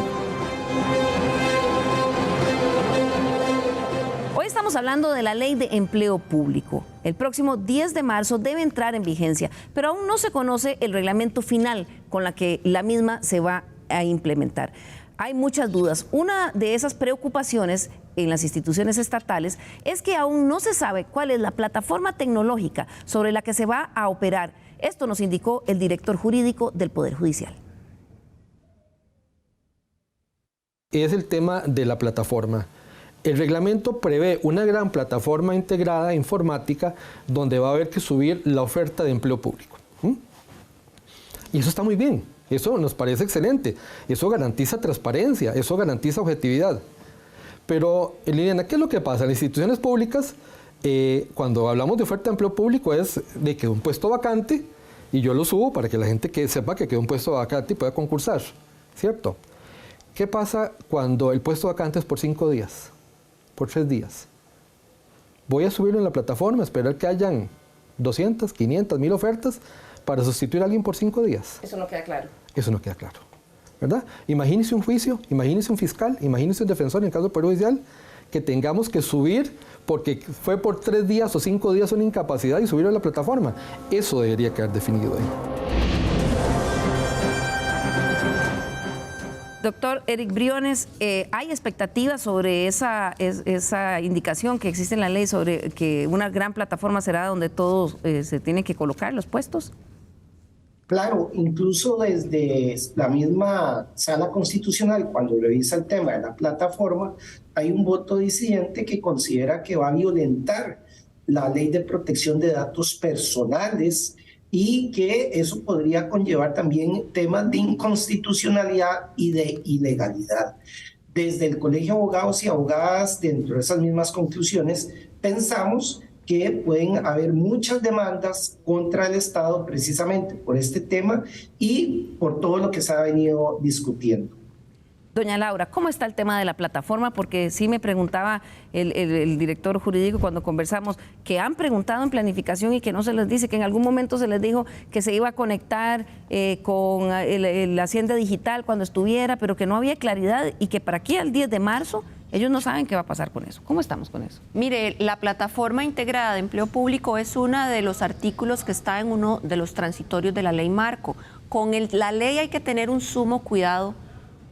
Hoy estamos hablando de la Ley de Empleo Público. El próximo 10 de marzo debe entrar en vigencia, pero aún no se conoce el reglamento final con la que la misma se va a implementar. Hay muchas dudas. Una de esas preocupaciones en las instituciones estatales es que aún no se sabe cuál es la plataforma tecnológica sobre la que se va a operar. Esto nos indicó el director jurídico del Poder Judicial. Es el tema de la plataforma. El reglamento prevé una gran plataforma integrada informática donde va a haber que subir la oferta de empleo público. Y eso está muy bien. Eso nos parece excelente, eso garantiza transparencia, eso garantiza objetividad. Pero, Liliana, ¿qué es lo que pasa? En las instituciones públicas, cuando hablamos de oferta de empleo público, es de que un puesto vacante, y yo lo subo para que la gente sepa que quedó un puesto vacante y pueda concursar, ¿cierto? ¿Qué pasa cuando el puesto vacante es por 5 días, por 3 días? Voy a subirlo en la plataforma, esperar que hayan 200, 500, 1000 ofertas, para sustituir a alguien por 5 días. Eso no queda claro. Eso no queda claro, ¿verdad? Imagínese un juicio, imagínese un fiscal, imagínese un defensor en el caso del Poder Judicial, que tengamos que subir porque fue por 3 días o 5 días una incapacidad y subirlo a la plataforma. Eso debería quedar definido ahí. Doctor Eric Briones, ¿hay expectativas sobre esa indicación que existe en la ley sobre que una gran plataforma será donde todos se tienen que colocar los puestos? Claro, incluso desde la misma Sala Constitucional, cuando revisa el tema de la plataforma, hay un voto disidente que considera que va a violentar la Ley de Protección de Datos Personales y que eso podría conllevar también temas de inconstitucionalidad y de ilegalidad. Desde el Colegio de Abogados y Abogadas, dentro de esas mismas conclusiones, pensamos que pueden haber muchas demandas contra el Estado precisamente por este tema y por todo lo que se ha venido discutiendo. Doña Laura, ¿cómo está el tema de la plataforma? Porque sí me preguntaba el director jurídico cuando conversamos que han preguntado en planificación y que no se les dice, que en algún momento se les dijo que se iba a conectar con la Hacienda Digital cuando estuviera, pero que no había claridad y que para aquí al 10 de marzo ellos no saben qué va a pasar con eso. ¿Cómo estamos con eso? Mire, la plataforma integrada de empleo público es uno de los artículos que está en uno de los transitorios de la ley marco. Con la ley hay que tener un sumo cuidado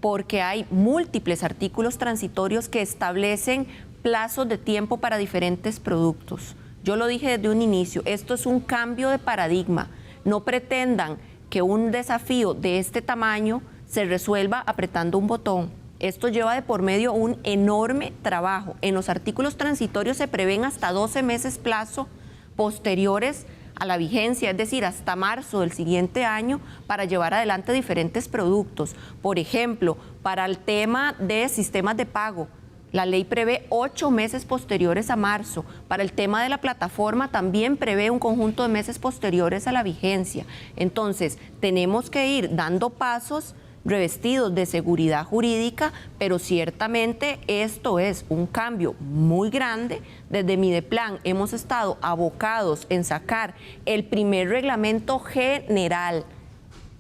porque hay múltiples artículos transitorios que establecen plazos de tiempo para diferentes productos. Yo lo dije desde un inicio, esto es un cambio de paradigma. No pretendan que un desafío de este tamaño se resuelva apretando un botón. Esto lleva de por medio un enorme trabajo. En los artículos transitorios se prevén hasta 12 meses plazo posteriores a la vigencia, es decir, hasta marzo del siguiente año, para llevar adelante diferentes productos. Por ejemplo, para el tema de sistemas de pago, la ley prevé 8 meses posteriores a marzo. Para el tema de la plataforma también prevé un conjunto de meses posteriores a la vigencia. Entonces, tenemos que ir dando pasos revestidos de seguridad jurídica, pero ciertamente esto es un cambio muy grande. Desde Mideplan hemos estado abocados en sacar el primer reglamento general.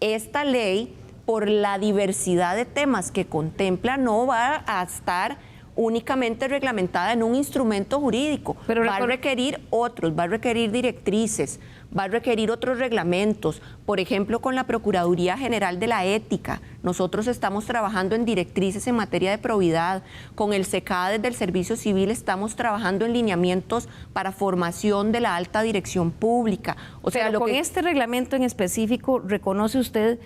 Esta ley, por la diversidad de temas que contempla, no va a estar únicamente reglamentada en un instrumento jurídico, pero va a requerir otros, va a requerir directrices, va a requerir otros reglamentos. Por ejemplo, con la Procuraduría General de la Ética, nosotros estamos trabajando en directrices en materia de probidad. Con el SECADE del Servicio Civil estamos trabajando en lineamientos para formación de la alta dirección pública. O sea, con este reglamento en específico, ¿reconoce usted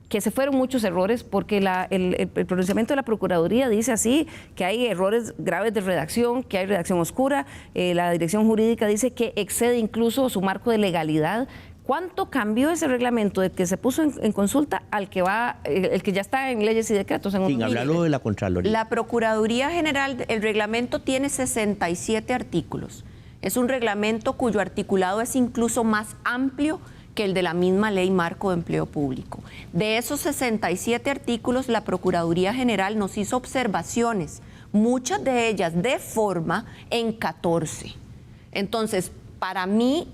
que se fueron muchos errores, porque el pronunciamiento de la Procuraduría dice así, que hay errores graves de redacción, que hay redacción oscura, la dirección jurídica dice que excede incluso su marco de legalidad. ¿Cuánto cambió ese reglamento de que se puso en consulta al que el que ya está en leyes y decretos? Sin hablarlo de la Contraloría. La Procuraduría General, el reglamento tiene 67 artículos. Es un reglamento cuyo articulado es incluso más amplio que el de la misma Ley Marco de Empleo Público. De esos 67 artículos, la Procuraduría General nos hizo observaciones, muchas de ellas de forma, en 14. Entonces, para mí,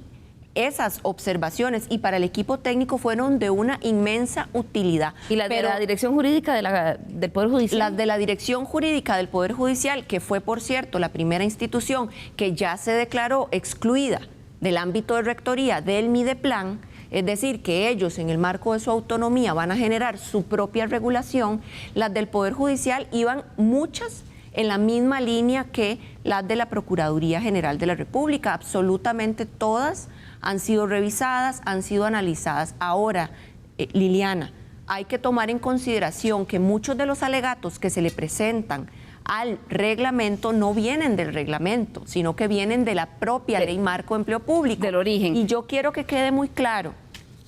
esas observaciones y para el equipo técnico fueron de una inmensa utilidad. ¿Y las de la Dirección Jurídica del Poder Judicial? Las de la Dirección Jurídica del Poder Judicial, que fue, por cierto, la primera institución que ya se declaró excluida del ámbito de rectoría del Mideplan, es decir, que ellos en el marco de su autonomía van a generar su propia regulación. Las del Poder Judicial iban muchas en la misma línea que las de la Procuraduría General de la República. Absolutamente todas han sido revisadas, han sido analizadas. Ahora, Liliana, hay que tomar en consideración que muchos de los alegatos que se le presentan al reglamento no vienen del reglamento, sino que vienen de la propia Ley Marco de Empleo Público. Del origen. Y yo quiero que quede muy claro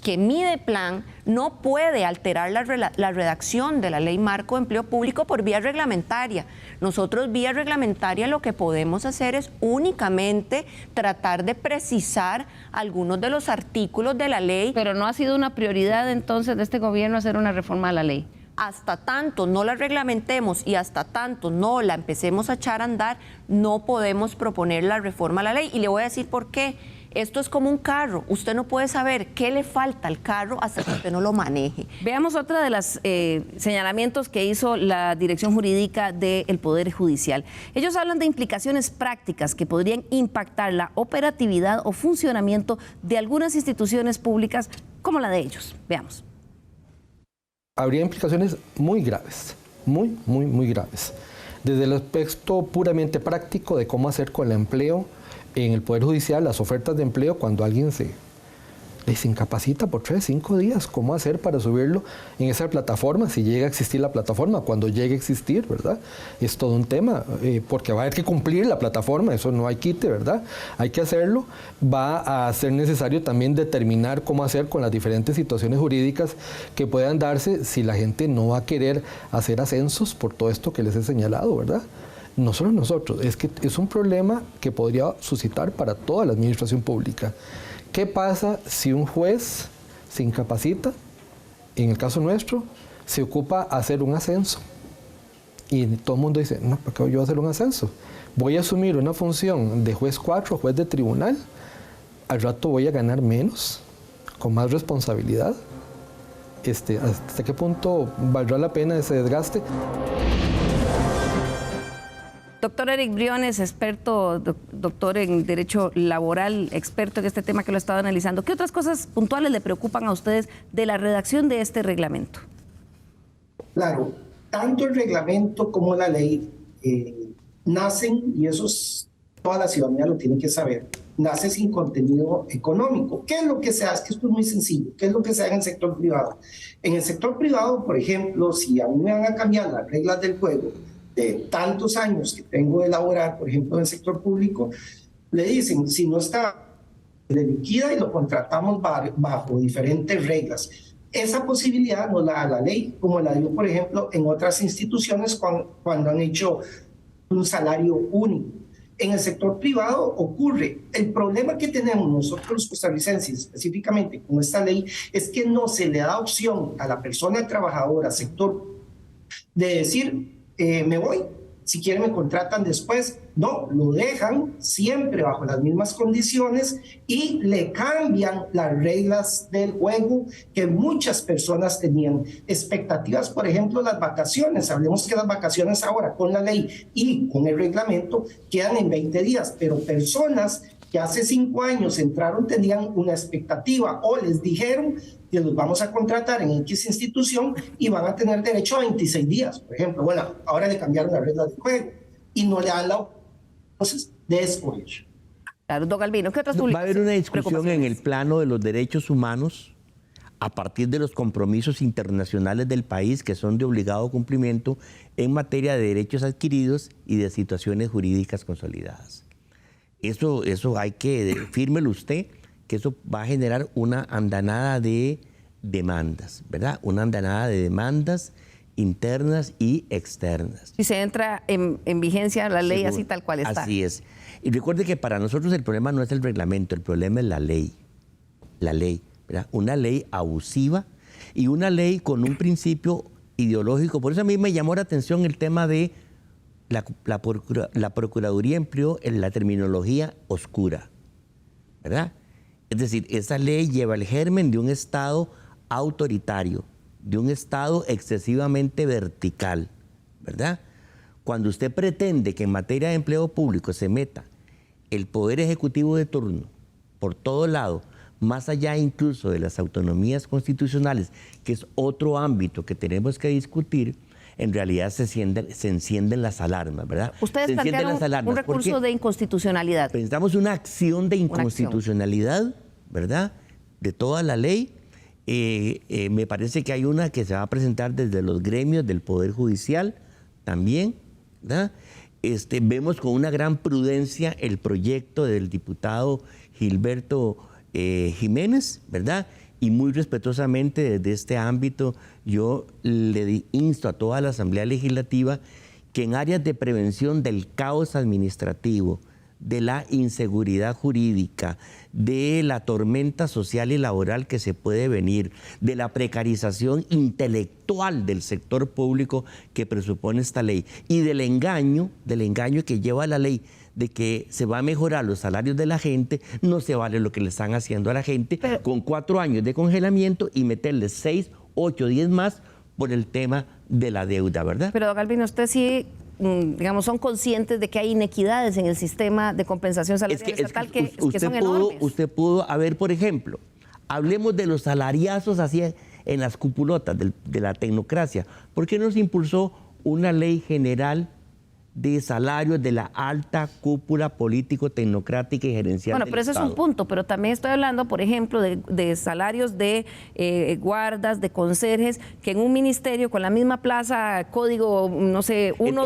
que Mideplan no puede alterar la redacción de la Ley Marco de Empleo Público por vía reglamentaria. Nosotros vía reglamentaria lo que podemos hacer es únicamente tratar de precisar algunos de los artículos de la ley. Pero no ha sido una prioridad entonces de este gobierno hacer una reforma a la ley. Hasta tanto no la reglamentemos y hasta tanto no la empecemos a echar a andar, no podemos proponer la reforma a la ley. Y le voy a decir por qué. Esto es como un carro. Usted no puede saber qué le falta al carro hasta que usted no lo maneje. Veamos otra de los señalamientos que hizo la Dirección Jurídica del Poder Judicial. Ellos hablan de implicaciones prácticas que podrían impactar la operatividad o funcionamiento de algunas instituciones públicas como la de ellos. Veamos. Habría implicaciones muy graves, muy graves. Desde el aspecto puramente práctico de cómo hacer con el empleo en el Poder Judicial, las ofertas de empleo, cuando alguien se incapacita por 3, 5 días, ¿cómo hacer para subirlo en esa plataforma? Si llega a existir la plataforma, cuando llegue a existir, ¿verdad? Es todo un tema, porque va a haber que cumplir la plataforma, eso no hay quite, ¿verdad? Hay que hacerlo. Va a ser necesario también determinar cómo hacer con las diferentes situaciones jurídicas que puedan darse si la gente no va a querer hacer ascensos por todo esto que les he señalado, ¿verdad? No solo nosotros, es que es un problema que podría suscitar para toda la administración pública. ¿Qué pasa si un juez se incapacita? En el caso nuestro, se ocupa hacer un ascenso. Y todo el mundo dice, no, ¿para qué yo voy a hacer un ascenso? Voy a asumir una función de juez 4, juez de tribunal, al rato voy a ganar menos, con más responsabilidad. ¿Hasta qué punto valdrá la pena ese desgaste? Doctor Eric Briones, experto, doctor en Derecho Laboral, experto en este tema que lo he estado analizando. ¿Qué otras cosas puntuales le preocupan a ustedes de la redacción de este reglamento? Claro, tanto el reglamento como la ley nacen, y eso toda la ciudadanía lo tiene que saber, nace sin contenido económico. ¿Qué es lo que se hace? Que esto es muy sencillo. ¿Qué es lo que se hace en el sector privado? En el sector privado, por ejemplo, si a mí me van a cambiar las reglas del juego, de tantos años que tengo de laborar, por ejemplo, en el sector público, le dicen, si no está, le liquida y lo contratamos bajo diferentes reglas. Esa posibilidad no la da la ley, como la dio, por ejemplo, en otras instituciones cuando han hecho un salario único. En el sector privado ocurre. El problema que tenemos nosotros los costarricenses, específicamente con esta ley, es que no se le da opción a la persona trabajadora, sector, de decir, me voy, si quieren me contratan después. No, lo dejan siempre bajo las mismas condiciones y le cambian las reglas del juego que muchas personas tenían. Expectativas, por ejemplo, las vacaciones. Hablemos que las vacaciones ahora con la ley y con el reglamento quedan en 20 días, pero personas que hace 5 años entraron tenían una expectativa o les dijeron que los vamos a contratar en X institución y van a tener derecho a 26 días, por ejemplo. Bueno, ahora le cambiaron las reglas del juego y no le dan la opción de escoger. Claro, don Albino, ¿qué otras Va a haber una discusión en el plano de los derechos humanos a partir de los compromisos internacionales del país que son de obligado cumplimiento en materia de derechos adquiridos y de situaciones jurídicas consolidadas. Eso hay que, fírmelo usted, que eso va a generar una andanada de demandas, ¿verdad? Una andanada de demandas internas y externas. Si se entra en vigencia la ley Seguro. así tal cual está. Así es. Y recuerde que para nosotros el problema no es el reglamento, el problema es la ley. La ley, ¿verdad? Una ley abusiva y una ley con un principio ideológico. Por eso a mí me llamó la atención el tema de la Procuraduría empleó en la terminología oscura, ¿verdad? Es decir, esa ley lleva el germen de un Estado autoritario, de un Estado excesivamente vertical, ¿verdad? Cuando usted pretende que en materia de empleo público se meta el Poder Ejecutivo de turno por todo lado, más allá incluso de las autonomías constitucionales, que es otro ámbito que tenemos que discutir, en realidad se encienden las alarmas, ¿verdad? Ustedes se encienden plantearon las alarmas. un recurso de inconstitucionalidad. Pensamos una acción de inconstitucionalidad, ¿verdad? De toda la ley. Me parece que hay una que se va a presentar desde los gremios del Poder Judicial también, ¿verdad? Vemos con una gran prudencia el proyecto del diputado Gilberto Jiménez, ¿verdad? Y muy respetuosamente desde este ámbito yo le insto a toda la Asamblea Legislativa que en áreas de prevención del caos administrativo, de la inseguridad jurídica, de la tormenta social y laboral que se puede venir, de la precarización intelectual del sector público que presupone esta ley y del engaño que lleva la ley de que se va a mejorar los salarios de la gente, no se vale lo que le están haciendo a la gente con 4 años de congelamiento y meterle 6, 8, 10 más por el tema de la deuda, ¿verdad? Pero, don Galvin, usted sí, digamos, son conscientes de que hay inequidades en el sistema de compensación salarial estatal que son enormes. Usted pudo haber, por ejemplo, hablemos de los salariazos así en las cupulotas de la tecnocracia. ¿Por qué no se impulsó una ley general de salarios de la alta cúpula político-tecnocrática y gerencial Bueno, del pero ese Estado? es un punto, pero también estoy hablando, por ejemplo, de salarios de guardas, de conserjes, que en un ministerio con la misma plaza, código, no sé, uno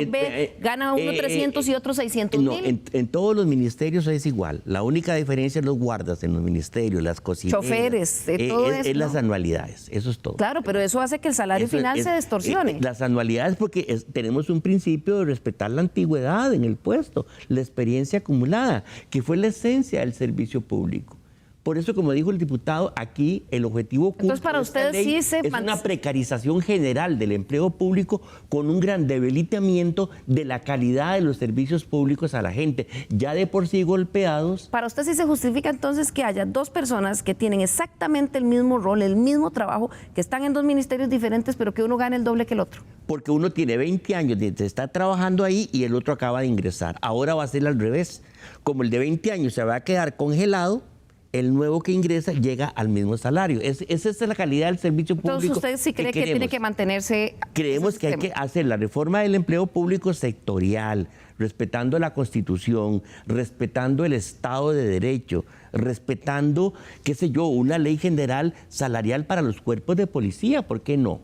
gana uno 300 y otro 600 No, mil. en todos los ministerios es igual. La única diferencia es los guardas en los ministerios, las cocineras. Choferes, todo eso, es las ¿no? anualidades, eso es todo. Claro, pero eso hace que el salario final se distorsione. Las anualidades porque tenemos un principio de respetar la antigüedad en el puesto, la experiencia acumulada, que fue la esencia del servicio público. Por eso, como dijo el diputado, aquí el objetivo oculto Entonces, para de esta ustedes ley sí es una precarización general del empleo público con un gran debilitamiento de la calidad de los servicios públicos a la gente, ya de por sí golpeados. Para usted sí se justifica entonces que haya 2 personas que tienen exactamente el mismo rol, el mismo trabajo, que están en 2 ministerios diferentes, pero que uno gane el doble que el otro. Porque uno tiene 20 años de estar trabajando ahí y el otro acaba de ingresar. Ahora va a ser al revés. Como el de 20 años se va a quedar congelado, el nuevo que ingresa llega al mismo salario. Esa es la calidad del servicio público. Entonces, ¿usted sí cree que tiene que mantenerse? Creemos que hay que hacer la reforma del empleo público sectorial, respetando la Constitución, respetando el Estado de Derecho, respetando, qué sé yo, una ley general salarial para los cuerpos de policía. ¿Por qué no?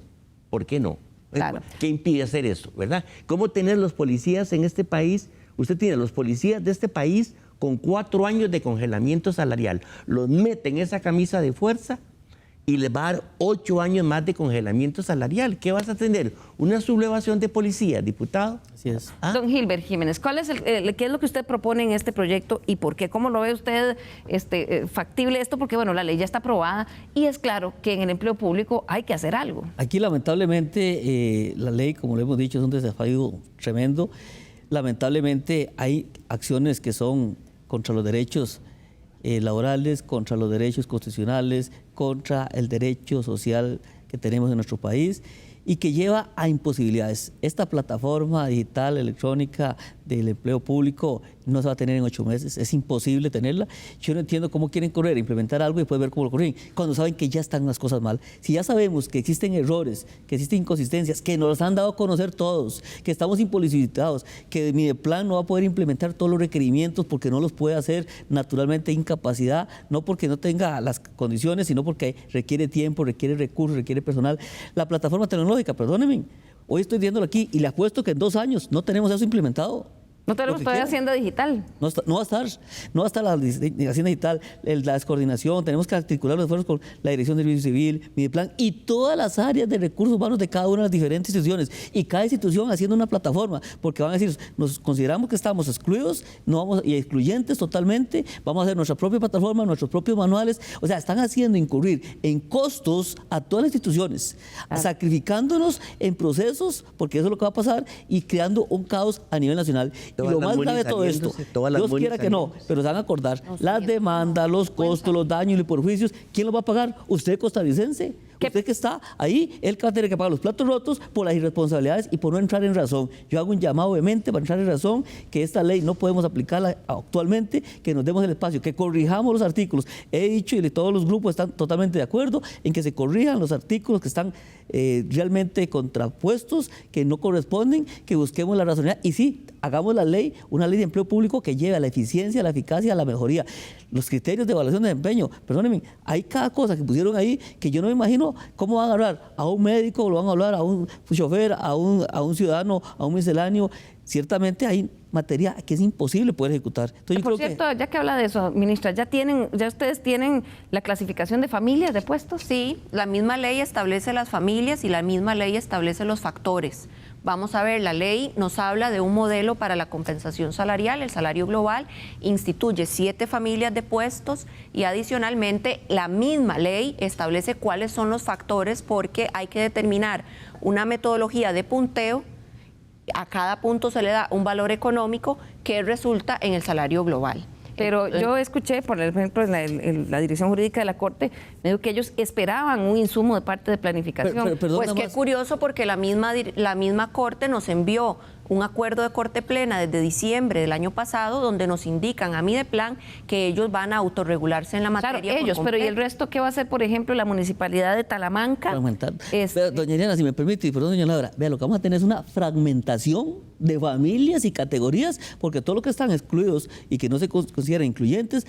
¿Por qué no? Claro. ¿Qué impide hacer eso, verdad? ¿Cómo tener los policías en este país? Usted tiene los policías de este país con 4 años de congelamiento salarial. Los mete en esa camisa de fuerza y les va a dar 8 años más de congelamiento salarial. ¿Qué vas a tener? ¿Una sublevación de policías, diputado? Así es. ¿Ah? Don Gilbert Jiménez, ¿qué es lo que usted propone en este proyecto y por qué? ¿Cómo lo ve usted factible esto? Porque, bueno, la ley ya está aprobada y es claro que en el empleo público hay que hacer algo. Aquí, lamentablemente, la ley, como le hemos dicho, es un desafío tremendo. Lamentablemente, hay acciones que son contra los derechos laborales, contra los derechos constitucionales, contra el derecho social que tenemos en nuestro país y que lleva a imposibilidades. Esta plataforma digital, electrónica del empleo público no se va a tener en 8 meses, es imposible tenerla. Yo no entiendo cómo quieren correr, implementar algo y después ver cómo lo corren, cuando saben que ya están las cosas mal. Si ya sabemos que existen errores, que existen inconsistencias, que nos los han dado a conocer todos, que estamos imposibilitados, que Mideplan no va a poder implementar todos los requerimientos porque no los puede hacer, naturalmente incapacidad, no porque no tenga las condiciones, sino porque requiere tiempo, requiere recursos, requiere personal. La plataforma tecnológica, perdónenme, hoy estoy viéndolo aquí y le apuesto que en 2 años no tenemos eso implementado. No tenemos todavía Hacienda Digital. No va a estar la Hacienda Digital, la descoordinación, tenemos que articular los esfuerzos con la Dirección de Servicio Civil, Mideplan y todas las áreas de recursos humanos de cada una de las diferentes instituciones. Y cada institución haciendo una plataforma, porque van a decir, nos consideramos que estamos excluidos y excluyentes totalmente, vamos a hacer nuestra propia plataforma, nuestros propios manuales. O sea, están haciendo incurrir en costos a todas las instituciones, sacrificándonos en procesos, porque eso es lo que va a pasar, y creando un caos a nivel nacional. Y lo más grave de todo esto, Dios quiera que no, pero se van a acordar, las demandas, los costos, los daños y perjuicios, ¿quién los va a pagar? ¿Usted, costarricense? Usted que está ahí, él que va a tener que pagar los platos rotos por las irresponsabilidades y por no entrar en razón. Yo hago un llamado obviamente para entrar en razón, que esta ley no podemos aplicarla actualmente, que nos demos el espacio, que corrijamos los artículos. He dicho y todos los grupos están totalmente de acuerdo en que se corrijan los artículos que están realmente contrapuestos, que no corresponden, que busquemos la racionalidad y sí, hagamos la ley, una ley de empleo público que lleve a la eficiencia, a la eficacia, a la mejoría. Los criterios de evaluación de desempeño, perdónenme, hay cada cosa que pusieron ahí que yo no me imagino cómo van a hablar a un médico, lo van a hablar a un chofer, a un ciudadano, a un misceláneo. Ciertamente hay materia que es imposible poder ejecutar. Entonces, por cierto, ya que habla de eso, ministra, ¿ya ustedes tienen la clasificación de familias, de puestos? Sí, la misma ley establece las familias y la misma ley establece los factores. Vamos a ver, la ley nos habla de un modelo para la compensación salarial, el salario global, instituye 7 familias de puestos y adicionalmente la misma ley establece cuáles son los factores porque hay que determinar una metodología de punteo. A cada punto se le da un valor económico que resulta en el salario global. Pero yo escuché, por ejemplo, la Dirección Jurídica de la Corte, me dijo que ellos esperaban un insumo de parte de planificación. Pues qué curioso, porque la misma Corte nos envió un acuerdo de Corte Plena desde diciembre del año pasado, donde nos indican a Mideplan que ellos van a autorregularse en la materia. Claro, ellos, pero ¿y el resto qué va a hacer, por ejemplo, la Municipalidad de Talamanca? Doña Eliana, si me permite, y perdón, doña Laura, vea, lo que vamos a tener es una fragmentación de familias y categorías, porque todos los que están excluidos y que no se consideran incluyentes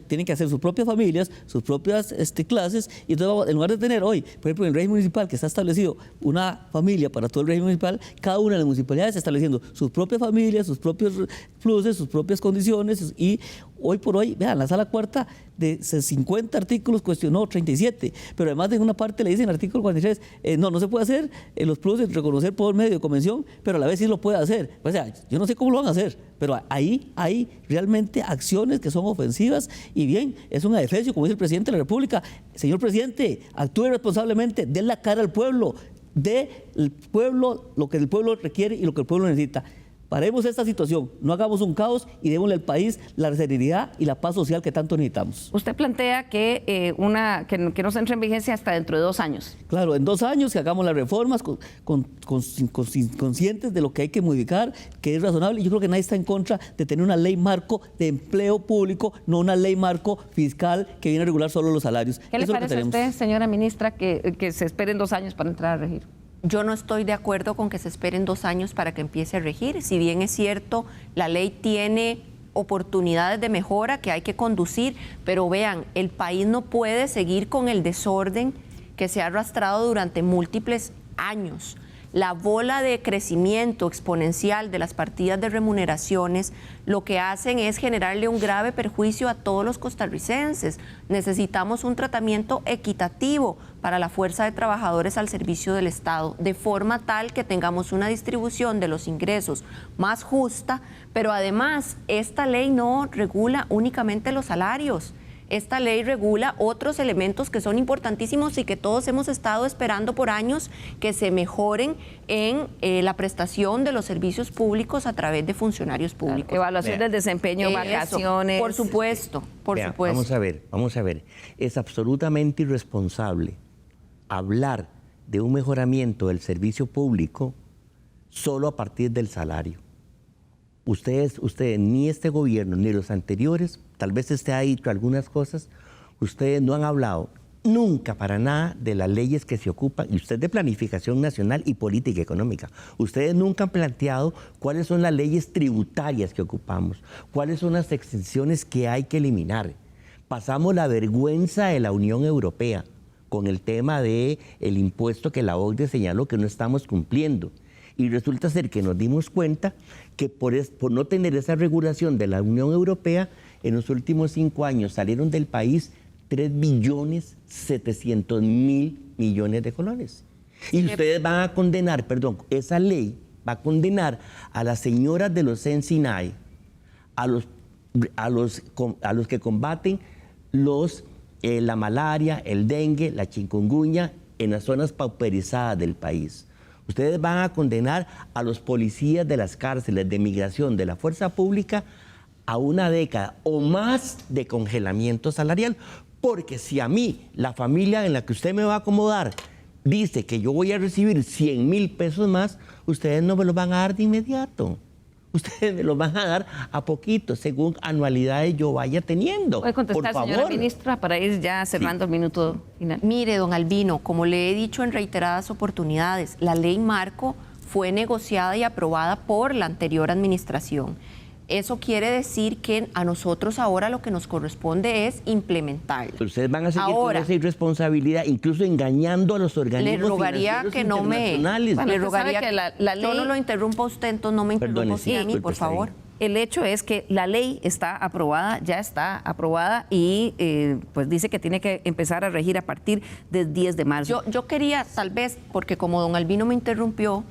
tienen que hacer sus propias familias, sus propias clases, y entonces en lugar de tener hoy, por ejemplo, en el régimen municipal, que está establecido una familia para todo el régimen municipal, cada una de las municipalidades está estableciendo sus propias familias, sus propios pluses, sus propias condiciones, y hoy por hoy, vean, la sala cuarta de 50 artículos cuestionó 37, pero además en una parte le dicen en el artículo 43, no se puede hacer los pluses, reconocer por medio de convención, pero a la vez sí lo puede hacer. O sea, yo no sé cómo lo van a hacer, pero ahí hay realmente acciones que son ofensivas y bien, es un adefesio, como dice el presidente de la República. Señor presidente, actúe responsablemente, dé la cara al pueblo, dé al pueblo lo que el pueblo requiere y lo que el pueblo necesita. Paremos esta situación, no hagamos un caos y démosle al país la serenidad y la paz social que tanto necesitamos. Usted plantea que no se entre en vigencia hasta dentro de 2 años. Claro, en 2 años que hagamos las reformas conscientes de lo que hay que modificar, que es razonable. Y yo creo que nadie está en contra de tener una ley marco de empleo público, no una ley marco fiscal que viene a regular solo los salarios. ¿Qué le parece a usted, señora ministra, que se esperen 2 años para entrar a regir? Yo no estoy de acuerdo con que se esperen 2 años para que empiece a regir. Si bien es cierto, la ley tiene oportunidades de mejora que hay que conducir, pero vean, el país no puede seguir con el desorden que se ha arrastrado durante múltiples años. La bola de crecimiento exponencial de las partidas de remuneraciones lo que hacen es generarle un grave perjuicio a todos los costarricenses. Necesitamos un tratamiento equitativo para la fuerza de trabajadores al servicio del Estado, de forma tal que tengamos una distribución de los ingresos más justa, pero además esta ley no regula únicamente los salarios. Esta ley regula otros elementos que son importantísimos y que todos hemos estado esperando por años que se mejoren en la prestación de los servicios públicos a través de funcionarios públicos. Evaluación del desempeño, vacaciones. Por supuesto, por supuesto. Vamos a ver. Es absolutamente irresponsable hablar de un mejoramiento del servicio público solo a partir del salario. ustedes, ni este gobierno, ni los anteriores, tal vez usted ha dicho algunas cosas, ustedes no han hablado nunca para nada de las leyes que se ocupan, y usted de planificación nacional y política económica. Ustedes nunca han planteado cuáles son las leyes tributarias que ocupamos, cuáles son las exenciones que hay que eliminar. Pasamos la vergüenza de la Unión Europea con el tema del impuesto que la OCDE señaló que no estamos cumpliendo. Y resulta ser que nos dimos cuenta que por no tener esa regulación de la Unión Europea, en los últimos 5 años salieron del país 3.700.000.000.000 de colones. Y ustedes van a condenar, esa ley va a condenar a las señoras de los Sensinay, a los que combaten la malaria, el dengue, la chikungunya en las zonas pauperizadas del país. Ustedes van a condenar a los policías de las cárceles de migración de la fuerza pública a 1 década o más de congelamiento salarial. Porque si a mí, la familia en la que usted me va a acomodar, dice que yo voy a recibir 100,000 pesos más, ustedes no me los van a dar de inmediato. Ustedes me los van a dar a poquito, según anualidades yo vaya teniendo. ¿Puede contestar, por favor, señora ministra, para ir ya cerrando el minuto final? Mire, don Albino, como le he dicho en reiteradas oportunidades, la ley marco fue negociada y aprobada por la anterior administración. Eso quiere decir que a nosotros ahora lo que nos corresponde es implementarla. Ustedes van a seguir ahora, con esa irresponsabilidad, incluso engañando a los organismos le rogaría que no me... Le rogaría que la ley... Yo no lo interrumpa a usted, entonces no me interrumpa usted a mí, por favor. El hecho es que la ley está aprobada, ya está aprobada y pues dice que tiene que empezar a regir a partir del 10 de marzo. Yo quería, tal vez, porque como don Albino me interrumpió,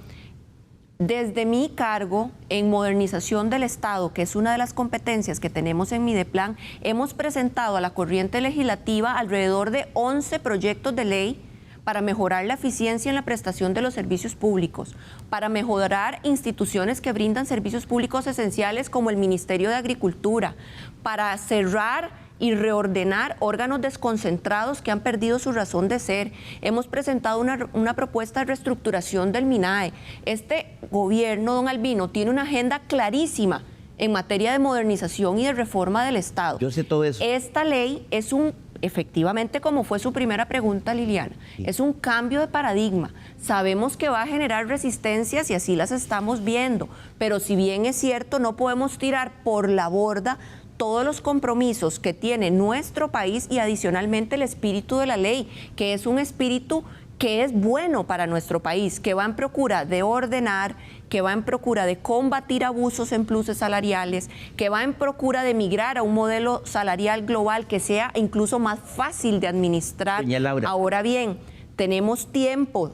desde mi cargo en modernización del Estado, que es una de las competencias que tenemos en Mideplan, hemos presentado a la corriente legislativa alrededor de 11 proyectos de ley para mejorar la eficiencia en la prestación de los servicios públicos, para mejorar instituciones que brindan servicios públicos esenciales como el Ministerio de Agricultura, para cerrar y reordenar órganos desconcentrados que han perdido su razón de ser. Hemos presentado una propuesta de reestructuración del MINAE. Este gobierno, don Albino, tiene una agenda clarísima en materia de modernización y de reforma del Estado. Yo sé todo eso. Esta ley es efectivamente, como fue su primera pregunta, Liliana, es un cambio de paradigma. Sabemos que va a generar resistencias y así las estamos viendo, pero si bien es cierto, no podemos tirar por la borda todos los compromisos que tiene nuestro país y adicionalmente el espíritu de la ley, que es un espíritu que es bueno para nuestro país, que va en procura de ordenar, que va en procura de combatir abusos en pluses salariales, que va en procura de migrar a un modelo salarial global que sea incluso más fácil de administrar. Doña Laura. Ahora bien, tenemos tiempo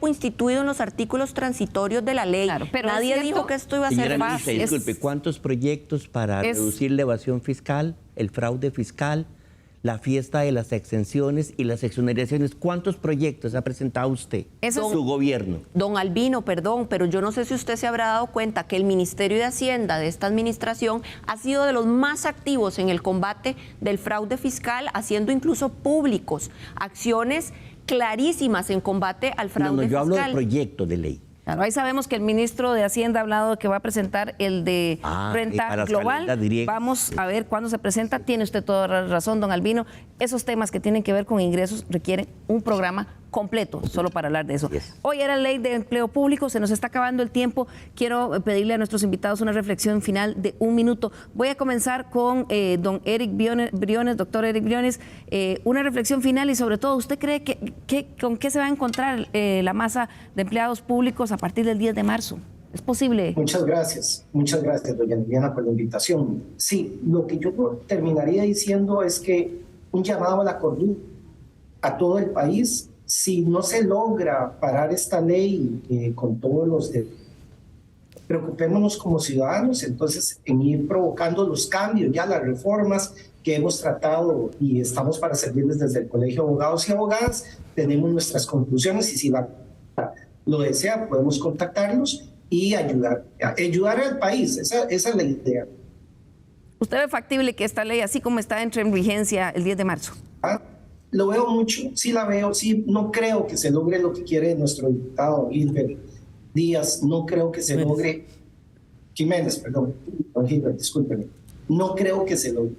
instituido en los artículos transitorios de la ley. Claro, pero nadie dijo que esto iba a ser Señora fácil. ministra, disculpe, ¿cuántos proyectos para reducir la evasión fiscal, el fraude fiscal, la fiesta de las exenciones y las exoneraciones? ¿Cuántos proyectos ha presentado usted, su gobierno? Don Albino, perdón, pero yo no sé si usted se habrá dado cuenta que el Ministerio de Hacienda de esta administración ha sido de los más activos en el combate del fraude fiscal, haciendo incluso públicos acciones clarísimas en combate al fraude fiscal. Yo hablo de proyectos de ley. Claro, ahí sabemos que el ministro de Hacienda ha hablado de que va a presentar el de renta global. Vamos a ver cuándo se presenta. Tiene usted toda la razón, don Albino. Esos temas que tienen que ver con ingresos requieren un programa completo solo para hablar de eso. Hoy era Ley de Empleo Público, se nos está acabando el tiempo. Quiero pedirle a nuestros invitados una reflexión final de 1 minuto. Voy a comenzar con don Eric Briones, doctor Eric Briones. Una reflexión final y sobre todo, ¿usted cree con qué se va a encontrar la masa de empleados públicos a partir del 10 de marzo? ¿Es posible? Muchas gracias, doña Liliana, por la invitación. Sí, lo que yo terminaría diciendo es que un llamado a la cordura a todo el país. Si no se logra parar esta ley con todos los preocupémonos como ciudadanos entonces en ir provocando los cambios, ya las reformas que hemos tratado y estamos para servirles desde el Colegio de Abogados y Abogadas. Tenemos nuestras conclusiones y si lo desea podemos contactarlos y ayudar al país. Esa es la idea. ¿Usted ve factible que esta ley, así como está, entre en vigencia el 10 de marzo? Lo veo mucho, sí la veo, sí, no creo que se logre lo que quiere nuestro diputado Hilbert Díaz, no creo que se logre Jiménez, perdón, don Gilbert, discúlpeme. No creo que se logre.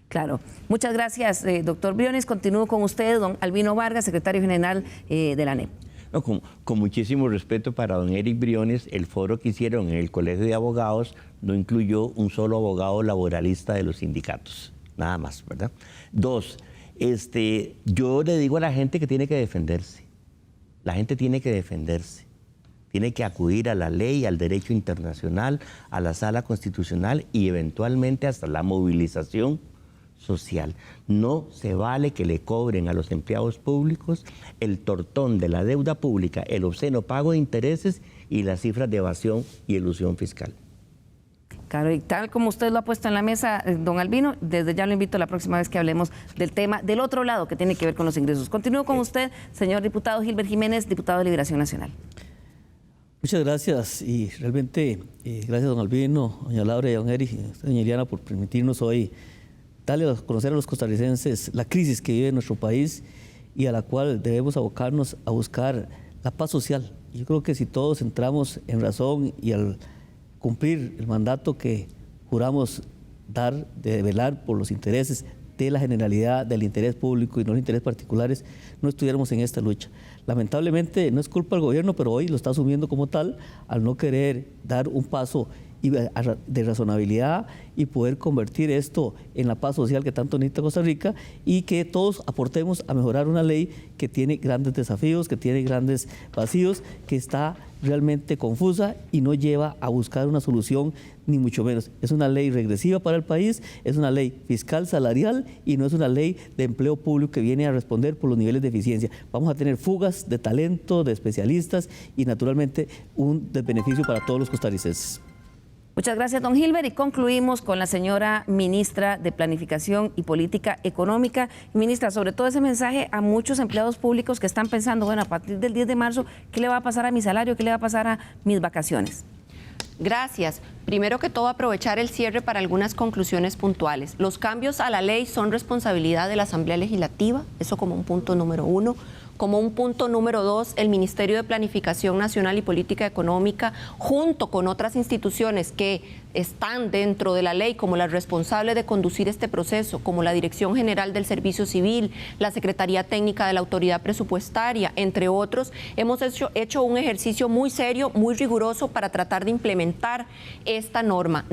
Claro. Muchas gracias, doctor Briones. Continúo con usted, don Albino Vargas, secretario general de la ANEP. No, con muchísimo respeto para don Eric Briones, el foro que hicieron en el Colegio de Abogados no incluyó un solo abogado laboralista de los sindicatos, nada más, ¿verdad? 2, yo le digo a la gente que tiene que defenderse. La gente tiene que defenderse. Tiene que acudir a la ley, al derecho internacional, a la sala constitucional y eventualmente hasta la movilización social. No se vale que le cobren a los empleados públicos el tortón de la deuda pública, el obsceno pago de intereses y las cifras de evasión y elusión fiscal. Claro, y tal como usted lo ha puesto en la mesa, don Albino, desde ya lo invito la próxima vez que hablemos del tema del otro lado que tiene que ver con los ingresos. Continúo con usted, señor diputado Gilbert Jiménez, diputado de Liberación Nacional. Muchas gracias y realmente gracias don Albino, doña Laura y don Eric, doña Iriana por permitirnos hoy darle a conocer a los costarricenses la crisis que vive nuestro país y a la cual debemos abocarnos a buscar la paz social. Yo creo que si todos entramos en razón y al cumplir el mandato que juramos dar de velar por los intereses de la generalidad, del interés público y no los intereses particulares, no estuviéramos en esta lucha. Lamentablemente no es culpa del gobierno, pero hoy lo está asumiendo como tal al no querer dar un paso de razonabilidad y poder convertir esto en la paz social que tanto necesita Costa Rica y que todos aportemos a mejorar una ley que tiene grandes desafíos, que tiene grandes vacíos, que está realmente confusa y no lleva a buscar una solución ni mucho menos. Es una ley regresiva para el país, es una ley fiscal salarial y no es una ley de empleo público que viene a responder por los niveles de eficiencia. Vamos a tener fugas de talento, de especialistas y naturalmente un desbeneficio para todos los costarricenses. Muchas gracias, don Gilbert. Y concluimos con la señora ministra de Planificación y Política Económica. Ministra, sobre todo ese mensaje a muchos empleados públicos que están pensando, bueno, a partir del 10 de marzo, ¿qué le va a pasar a mi salario? ¿Qué le va a pasar a mis vacaciones? Gracias. Primero que todo, aprovechar el cierre para algunas conclusiones puntuales. Los cambios a la ley son responsabilidad de la Asamblea Legislativa, eso como un punto número 1. Como un punto número 2, el Ministerio de Planificación Nacional y Política Económica, junto con otras instituciones que están dentro de la ley como las responsables de conducir este proceso, como la Dirección General del Servicio Civil, la Secretaría Técnica de la Autoridad Presupuestaria, entre otros, hemos hecho un ejercicio muy serio, muy riguroso para tratar de implementar esta norma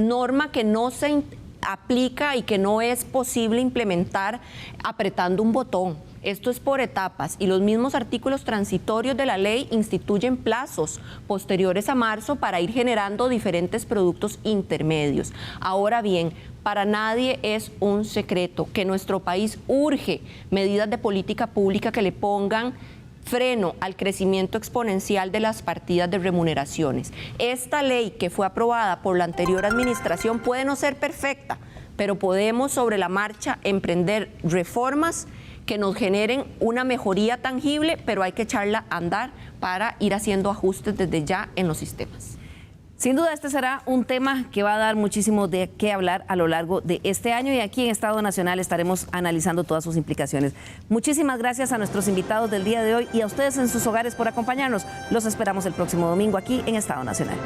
que no se aplica y que no es posible implementar apretando un botón. Esto es por etapas y los mismos artículos transitorios de la ley instituyen plazos posteriores a marzo para ir generando diferentes productos intermedios. Ahora bien, para nadie es un secreto que nuestro país urge medidas de política pública que le pongan freno al crecimiento exponencial de las partidas de remuneraciones. Esta ley que fue aprobada por la anterior administración puede no ser perfecta, pero podemos sobre la marcha emprender reformas que nos generen una mejoría tangible, pero hay que echarla a andar para ir haciendo ajustes desde ya en los sistemas. Sin duda, este será un tema que va a dar muchísimo de qué hablar a lo largo de este año y aquí en Estado Nacional estaremos analizando todas sus implicaciones. Muchísimas gracias a nuestros invitados del día de hoy y a ustedes en sus hogares por acompañarnos. Los esperamos el próximo domingo aquí en Estado Nacional.